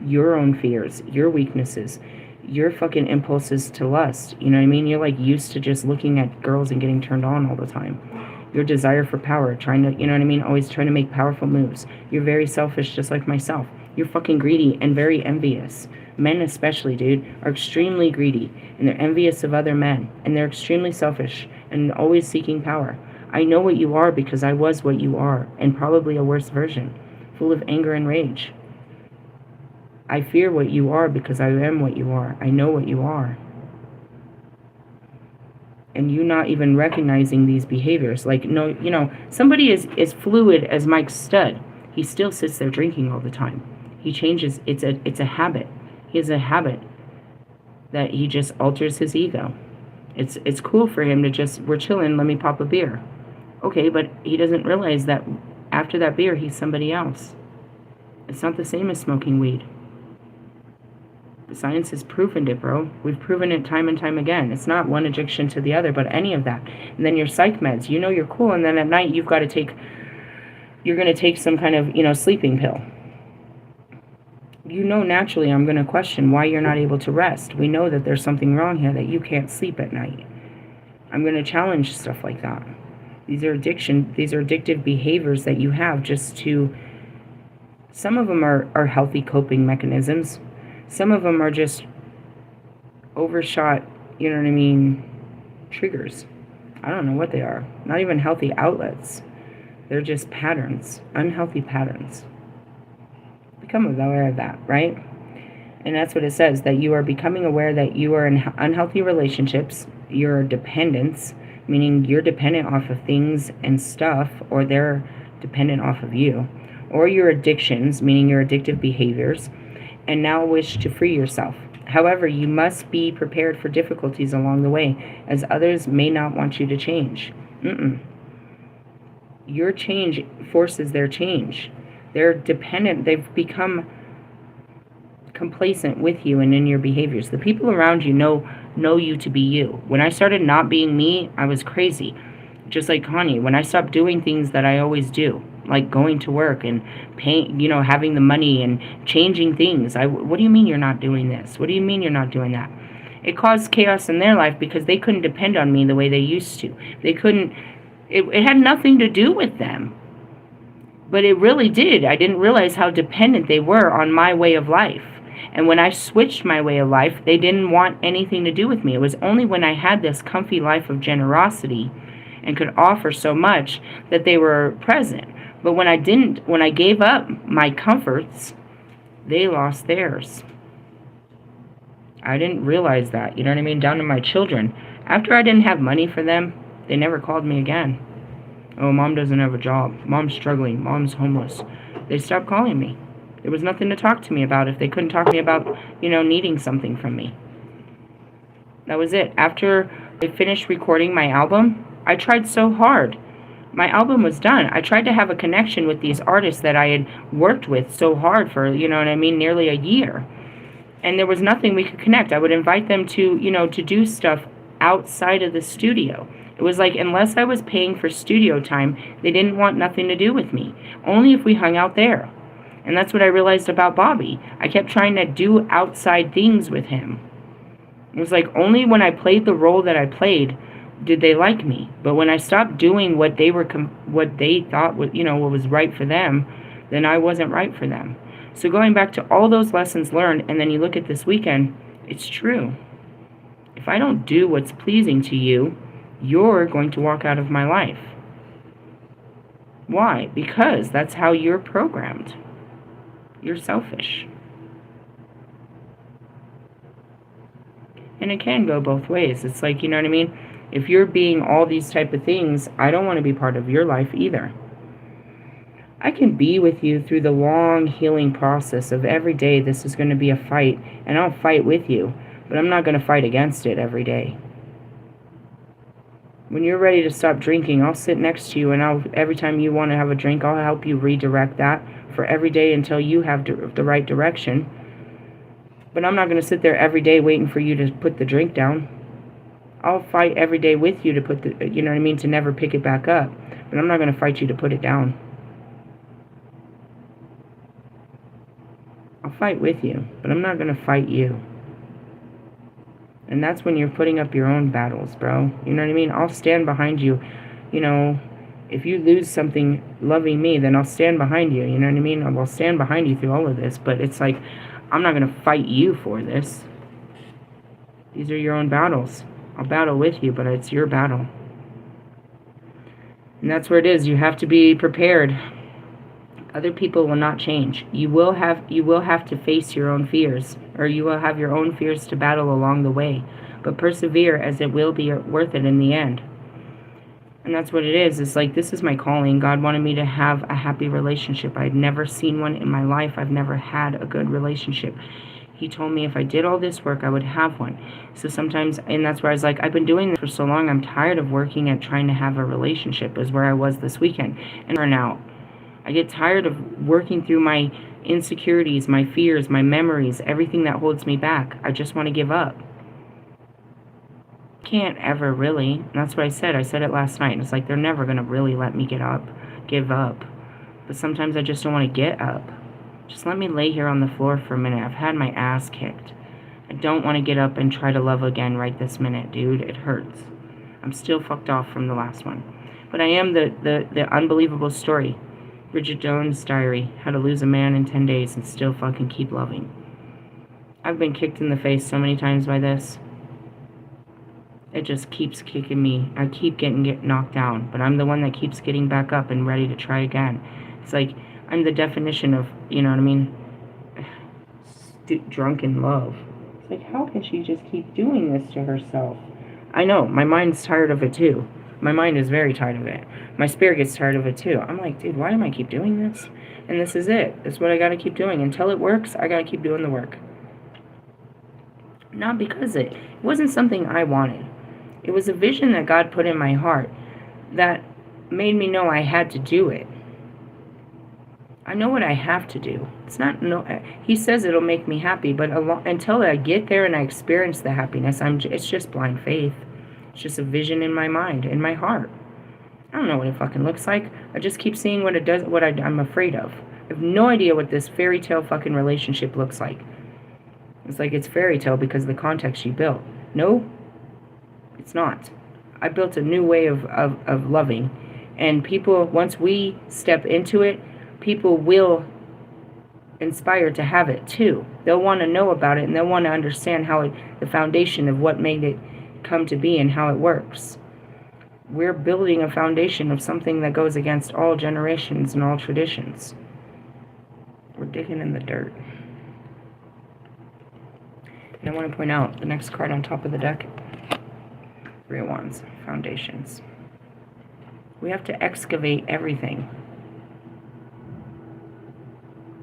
your own fears, your weaknesses, your fucking impulses to lust. You know what I mean? You're like used to just looking at girls and getting turned on all the time. Your desire for power, trying to, you know what I mean? Always trying to make powerful moves. You're very selfish, just like myself. You're fucking greedy and very envious. Men especially, dude, are extremely greedy, and they're envious of other men, and they're extremely selfish and always seeking power. I know what you are because I was what you are, and probably a worse version, full of anger and rage. I fear what you are because I am what you are. I know what you are. And you not even recognizing these behaviors. Like, no, somebody is fluid as Mike's stud. He still sits there drinking all the time. He changes. It's a habit. He has a habit that he just alters his ego. It's cool for him to just, we're chilling, let me pop a beer. Okay, but he doesn't realize that after that beer, he's somebody else. It's not the same as smoking weed. Science has proven it, bro. We've proven it time and time again. It's not one addiction to the other, but any of that. And then your psych meds, you're cool, and then at night you're going to take some kind of, sleeping pill. Naturally I'm going to question why you're not able to rest. We know that there's something wrong here, that you can't sleep at night. I'm going to challenge stuff like that. These are addictive behaviors that you have just to, some of them are healthy coping mechanisms. Some of them are just overshot, triggers. I don't know what they are. Not even healthy outlets. They're just patterns, unhealthy patterns. Become aware of that, right? And that's what it says, that you are becoming aware that you are in unhealthy relationships, your dependence, meaning you're dependent off of things and stuff, or they're dependent off of you, or your addictions, meaning your addictive behaviors, and now wish to free yourself. However, you must be prepared for difficulties along the way, as others may not want you to change. Your change forces their change. They're dependent. They've become complacent with you and in your behaviors. The people around you know you to be you. When I started not being me, I was crazy. Just like Kanye. When I stopped doing things that I always do, like going to work and paying, having the money and changing things. What do you mean you're not doing this? What do you mean you're not doing that? It caused chaos in their life because they couldn't depend on me the way they used to. They couldn't, it had nothing to do with them. But it really did. I didn't realize how dependent they were on my way of life. And when I switched my way of life, they didn't want anything to do with me. It was only when I had this comfy life of generosity and could offer so much that they were present. But when I gave up my comforts, they lost theirs. I didn't realize that, you know what I mean? Down to my children. After I didn't have money for them, they never called me again. Oh, mom doesn't have a job. Mom's struggling. Mom's homeless. They stopped calling me. There was nothing to talk to me about if they couldn't talk to me about, needing something from me. That was it. After I finished recording my album, I tried so hard. My album was done. I tried to have a connection with these artists that I had worked with so hard for, nearly a year. And there was nothing we could connect. I would invite them to, to do stuff outside of the studio. It was like, unless I was paying for studio time, they didn't want nothing to do with me. Only if we hung out there. And that's what I realized about Bobby. I kept trying to do outside things with him. It was like only when I played the role that I played did they like me. But when I stopped doing what they were, what they thought was, what was right for them, then I wasn't right for them. So going back to all those lessons learned, and then you look at this weekend, it's true. If I don't do what's pleasing to you, you're going to walk out of my life. Why? Because that's how you're programmed. You're selfish. And it can go both ways. It's like, you know what I mean? If you're being all these type of things, I don't want to be part of your life either. I can be with you through the long healing process of every day this is going to be a fight, and I'll fight with you, but I'm not going to fight against it every day. When you're ready to stop drinking, I'll sit next to you, and every time you want to have a drink, I'll help you redirect that for every day until you have the right direction. But I'm not going to sit there every day waiting for you to put the drink down. I'll fight every day with you to put the, you know what I mean, to never pick it back up. But I'm not going to fight you to put it down. I'll fight with you, but I'm not going to fight you. And that's when you're putting up your own battles, bro. You know what I mean? I'll stand behind you. You know, if you lose something loving me, then I'll stand behind you. You know what I mean? I'll stand behind you through all of this. But it's like, I'm not going to fight you for this. These are your own battles. I'll battle with you, but it's your battle. And that's where it is. You have to be prepared. Other people will not change. You will have to face your own fears, or you will have your own fears to battle along the way. But persevere, as it will be worth it in the end. And that's what it is. It's like, this is my calling. God wanted me to have a happy relationship. I'd never seen one in my life. I've never had a good relationship. He told me if I did all this work, I would have one. So sometimes, and that's where I was like, I've been doing this for so long, I'm tired of working at trying to have a relationship, is where I was this weekend. And burnout. I get tired of working through my insecurities, my fears, my memories, everything that holds me back. I just want to give up. Can't ever really. And that's what I said. I said it last night. It's like, they're never going to really let me give up. But sometimes I just don't want to get up. Just let me lay here on the floor for a minute. I've had my ass kicked. I don't want to get up and try to love again right this minute, dude. It hurts. I'm still fucked off from the last one. But I am the unbelievable story. Bridget Jones' Diary, How to Lose a Man in 10 Days and Still Fucking Keep Loving. I've been kicked in the face so many times by this. It just keeps kicking me. I keep getting knocked down, but I'm the one that keeps getting back up and ready to try again. It's like, I'm the definition of, you know what I mean, drunken love. It's like, how can she just keep doing this to herself? I know, my mind's tired of it too. My mind is very tired of it. My spirit gets tired of it too. I'm like, dude, why am I keep doing this? And this is it. This is what I got to keep doing. Until it works, I got to keep doing the work. Not because it wasn't something I wanted. It was a vision that God put in my heart that made me know I had to do it. I know what I have to do. It's not, no. He says it'll make me happy, but until I get there and I experience the happiness, it's just blind faith. It's just a vision in my mind, in my heart. I don't know what it fucking looks like. I just keep seeing what it does, what I'm afraid of. I have no idea what this fairy tale fucking relationship looks like. It's like it's fairy tale because of the context you built. No, it's not. I built a new way of loving. And people, once we step into it, people will inspire to have it too. They'll want to know about it, and they'll want to understand how the foundation of what made it come to be and how it works. We're building a foundation of something that goes against all generations and all traditions. We're digging in the dirt. And I want to point out the next card on top of the deck. 3 of Wands, foundations. We have to excavate everything.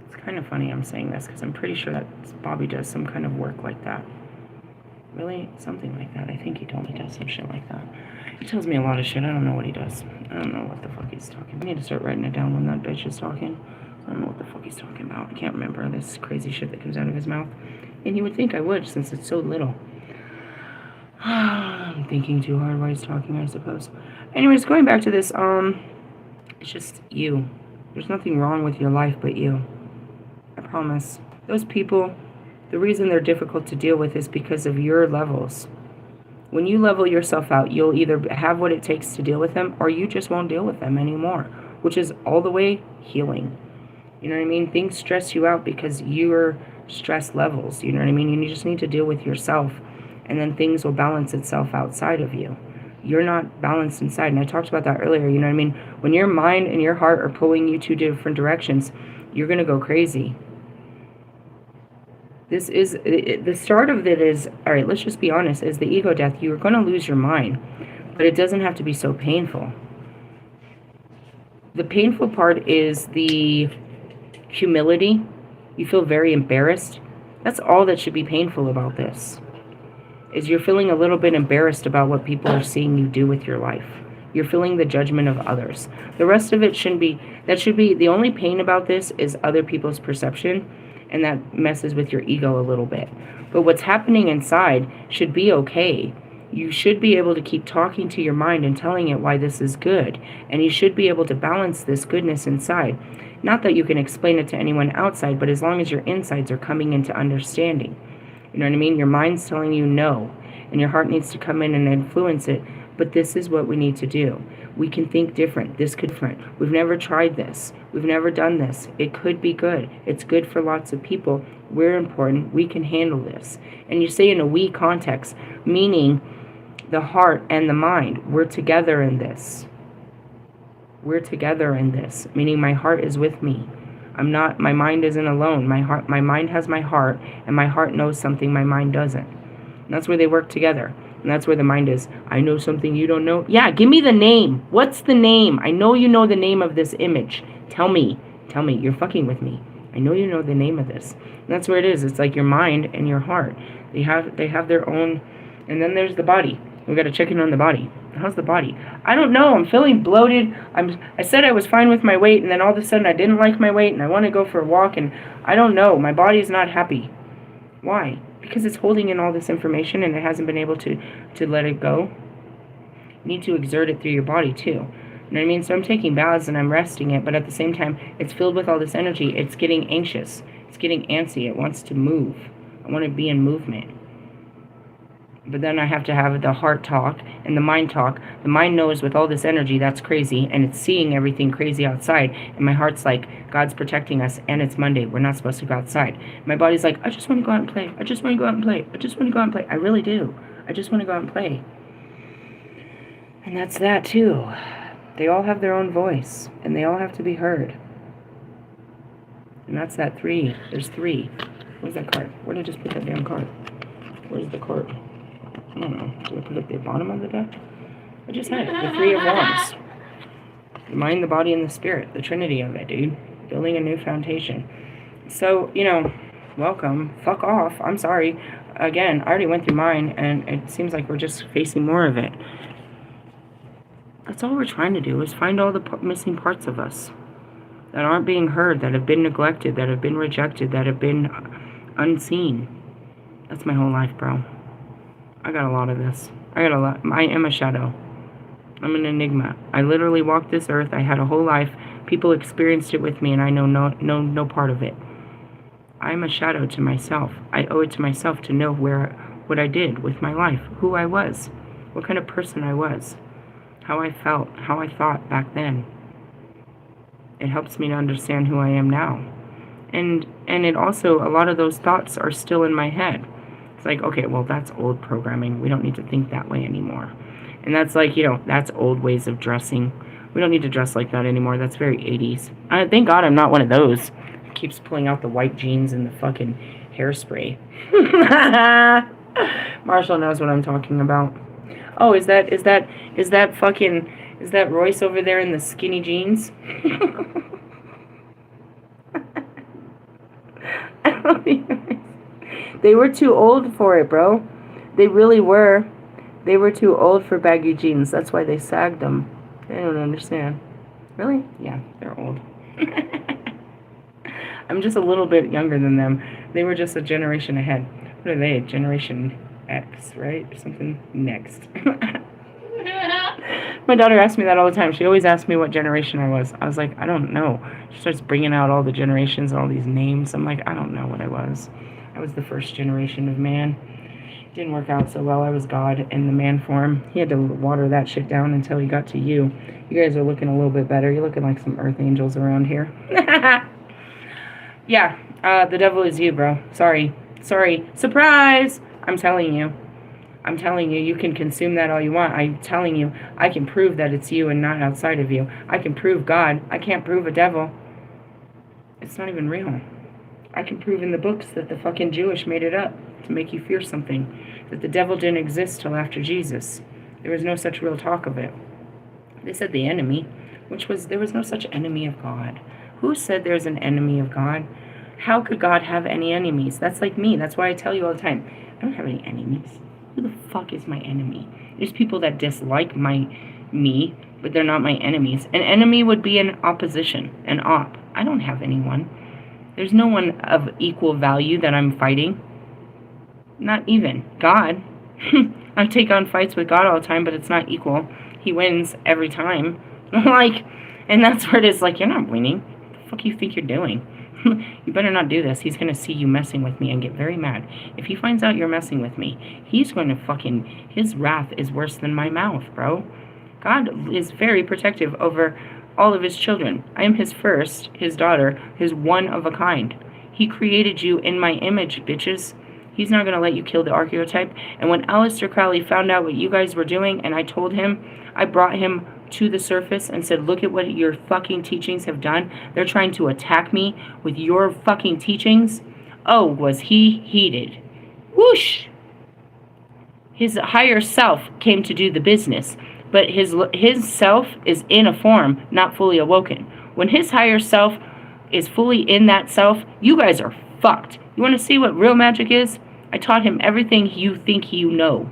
It's kind of funny I'm saying this because I'm pretty sure that Bobby does some kind of work like that. Really? Something like that. I think he told me he does some shit like that. He tells me a lot of shit. I don't know what he does. I don't know what the fuck he's talking about. I need to start writing it down when that bitch is talking. I don't know what the fuck he's talking about. I can't remember this crazy shit that comes out of his mouth. And you would think I would, since it's so little. I'm thinking too hard while he's talking, I suppose. Anyways, going back to this, it's just you. There's nothing wrong with your life but you. promise. Those people, the reason they're difficult to deal with is because of your levels. When you level yourself out, you'll either have what it takes to deal with them, or you just won't deal with them anymore, which is all the way healing. You know what I mean? Things stress you out because your stress levels, you know what I mean? You just need to deal with yourself, and then things will balance itself outside of you. You're not balanced inside, and I talked about that earlier, you know what I mean? When your mind and your heart are pulling you two different directions, you're going to go crazy. This is, the start of it is, all right, let's just be honest, is the ego death. You're going to lose your mind, but it doesn't have to be so painful. The painful part is the humility. You feel very embarrassed. That's all that should be painful about this, is you're feeling a little bit embarrassed about what people are seeing you do with your life. You're feeling the judgment of others. The rest of it shouldn't be, that should be, the only pain about this is other people's perception, and that messes with your ego a little bit. But what's happening inside should be okay. You should be able to keep talking to your mind and telling it why this is good. And you should be able to balance this goodness inside. Not that you can explain it to anyone outside, but as long as your insides are coming into understanding. You know what I mean? Your mind's telling you no, and your heart needs to come in and influence it. But this is what we need to do. We can think different. This could be different. We've never tried this. We've never done this. It could be good. It's good for lots of people. We're important. We can handle this. And you say in a we context, meaning the heart and the mind. We're together in this. We're together in this, meaning my heart is with me. I'm not, my mind isn't alone. My mind has my heart, and my heart knows something my mind doesn't. And that's where they work together. And that's where the mind is. I know something you don't know. Yeah, give me the name. What's the name? I know you know the name of this image. Tell me. Tell me. You're fucking with me. I know you know the name of this. And that's where it is. It's like your mind and your heart. They have their own. And then there's the body. We got to check in on the body. How's the body? I don't know. I'm feeling bloated. I said I was fine with my weight, and then all of a sudden I didn't like my weight, and I want to go for a walk, and I don't know. My body's not happy. Why? Because it's holding in all this information and it hasn't been able to let it go. You need to exert it through your body too. You know what I mean? So I'm taking baths and I'm resting it, but at the same time, it's filled with all this energy. It's getting anxious. It's getting antsy. It wants to move. I want to be in movement. But then I have to have the heart talk and the mind talk. The mind knows with all this energy, that's crazy, and it's seeing everything crazy outside. And my heart's like, God's protecting us, and it's Monday. We're not supposed to go outside. My body's like, I just want to go out and play. I just want to go out and play. I just want to go out and play. I really do. I just want to go out and play. And that's that, too. They all have their own voice, and they all have to be heard. And that's that 3. There's 3. Where's that card? Where did I just put that damn card? Where's the card? I don't know. Did I put it at the bottom of the deck? I just had it. The 3 of Wands. The mind, the body, and the spirit. The trinity of it, dude. Building a new foundation. So, you know, welcome. Fuck off. I'm sorry. Again, I already went through mine, and it seems like we're just facing more of it. That's all we're trying to do, is find all the missing parts of us that aren't being heard, that have been neglected, that have been rejected, that have been unseen. That's my whole life, bro. I got a lot of this. I am a shadow. I'm an enigma. I literally walked this earth. I had a whole life. People experienced it with me, and I know no part of it. I'm a shadow to myself. I owe it to myself to know what I did with my life, who I was, what kind of person I was, how I felt, how I thought back then. It helps me to understand who I am now. And it also, a lot of those thoughts are still in my head. It's like, okay, well, that's old programming. We don't need to think that way anymore. And that's like, you know, that's old ways of dressing. We don't need to dress like that anymore. That's very 80s. Thank God I'm not one of those. Keeps pulling out the white jeans and the fucking hairspray. Marshall knows what I'm talking about. Oh, is that Royce over there in the skinny jeans? I don't even... They were too old for it, bro. They really were. They were too old for baggy jeans. That's why they sagged them. I don't understand. Really? Yeah, they're old. I'm just a little bit younger than them. They were just a generation ahead. What are they? Generation X, right? Or something next. My daughter asks me that all the time. She always asks me what generation I was. I was like, I don't know. She starts bringing out all the generations and all these names. I'm like, I don't know what I was. I was the first generation of man. Didn't work out so well. I was God in the man form. He had to water that shit down until he got to you. You guys are looking a little bit better. You're looking like some earth angels around here. Yeah, the devil is you, bro. Sorry. Surprise! I'm telling you, you can consume that all you want. I'm telling you, I can prove that it's you and not outside of you. I can prove God. I can't prove a devil. It's not even real. I can prove in the books that the fucking Jewish made it up to make you fear something. That the devil didn't exist till after Jesus. There was no such real talk of it. They said the enemy, there was no such enemy of God. Who said there's an enemy of God? How could God have any enemies? That's like me. That's why I tell you all the time, I don't have any enemies. Who the fuck is my enemy? There's people that dislike me, but they're not my enemies. An enemy would be an opposition, an op. I don't have anyone. There's no one of equal value that I'm fighting. Not even God. I take on fights with God all the time, but it's not equal. He wins every time. And that's where it is like, you're not winning. What the fuck you think you're doing? You better not do this. He's going to see you messing with me and get very mad. If he finds out you're messing with me, he's going to his wrath is worse than my mouth, bro. God is very protective over all of his children. I am his first, his daughter, his one of a kind. He created you in my image, bitches. He's not going to let you kill the archetype. And when Aleister Crowley found out what you guys were doing, and I told him, I brought him to the surface and said, look at what your fucking teachings have done. They're trying to attack me with your fucking teachings. Oh, was he heated. Whoosh! His higher self came to do the business, but his self is in a form, not fully awoken. When his higher self is fully in that self, you guys are fucked. You want to see what real magic is? I taught him everything you think you know.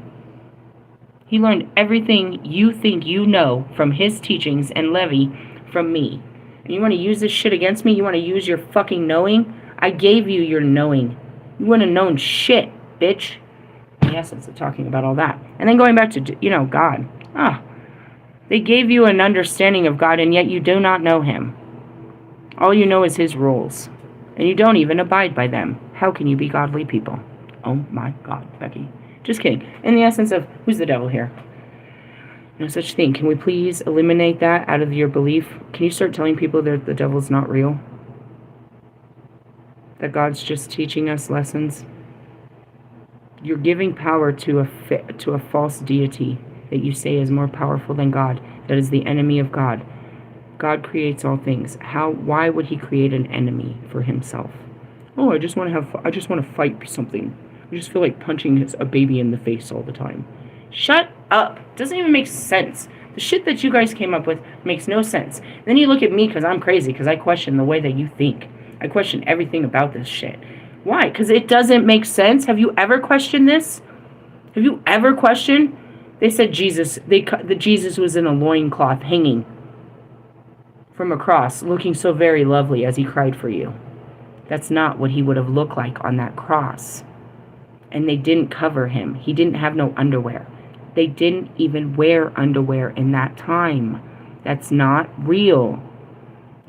He learned everything you think you know from his teachings and Levi from me. And you want to use this shit against me? You want to use your fucking knowing? I gave you your knowing. You wouldn't have known shit, bitch. In the essence of talking about all that. And then going back to, God. They gave you an understanding of God, and yet you do not know him. All you know is his rules. And you don't even abide by them. How can you be godly people? Oh my God, Becky. Just kidding. In the essence of, who's the devil here? No such thing. Can we please eliminate that out of your belief? Can you start telling people that the devil's not real? That God's just teaching us lessons? You're giving power to a false deity that you say is more powerful than God. That is the enemy of God. God creates all things. Why would he create an enemy for himself? Oh, I just want to fight something. I just feel like punching a baby in the face all the time. Shut up. Doesn't even make sense. The shit that you guys came up with makes no sense. Then you look at me because I'm crazy, because I question the way that you think. I question everything about this shit. Why? Because it doesn't make sense. Have you ever questioned this? Have you ever questioned? They said Jesus was in a loincloth hanging from a cross, looking so very lovely as he cried for you. That's not what he would have looked like on that cross. And they didn't cover him. He didn't have no underwear. They didn't even wear underwear in that time. That's not real.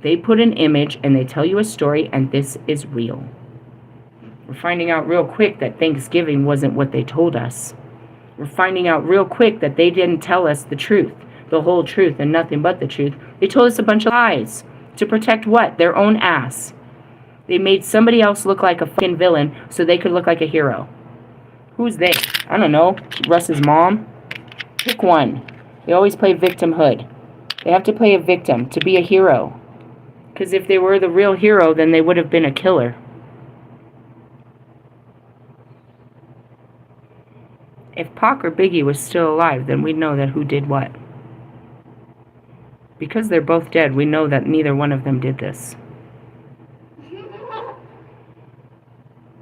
They put an image and they tell you a story, and this is real. We're finding out real quick that Thanksgiving wasn't what they told us. We're finding out real quick that they didn't tell us the truth, the whole truth and nothing but the truth. They told us a bunch of lies to protect what? Their own ass. They made somebody else look like a fucking villain so they could look like a hero. Who's they? I don't know. Russ's mom? Pick one. They always play victimhood. They have to play a victim to be a hero. Because if they were the real hero, then they would have been a killer. If Pac or Biggie was still alive, then we'd know that who did what. Because they're both dead, we know that neither one of them did this.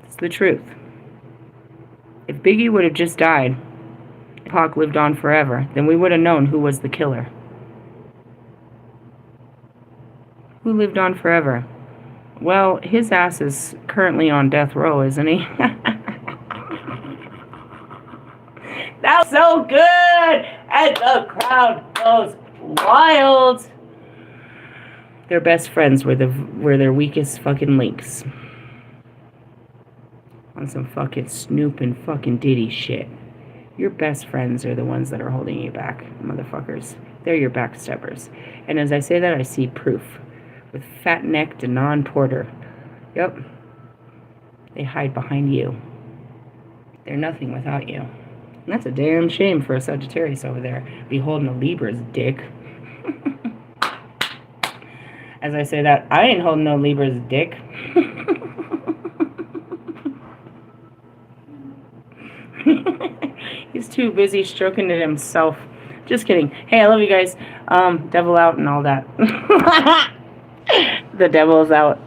It's the truth. If Biggie would have just died, Pac lived on forever, then we would have known who was the killer. Who lived on forever? Well, his ass is currently on death row, isn't he? That was so good! And the crowd Wild. Wild. Their best friends were their weakest fucking links. On some fucking Snoop and fucking Diddy shit. Your best friends are the ones that are holding you back, motherfuckers. They're your backsteppers. And as I say that, I see proof. With fat-necked Denon Porter. Yep. They hide behind you. They're nothing without you. And that's a damn shame for a Sagittarius over there. Be holding a Libra's dick. As I say that, I ain't holding no Libra's dick. He's too busy stroking it himself. Just kidding. Hey, I love you guys. Devil out and all that. The devil's out.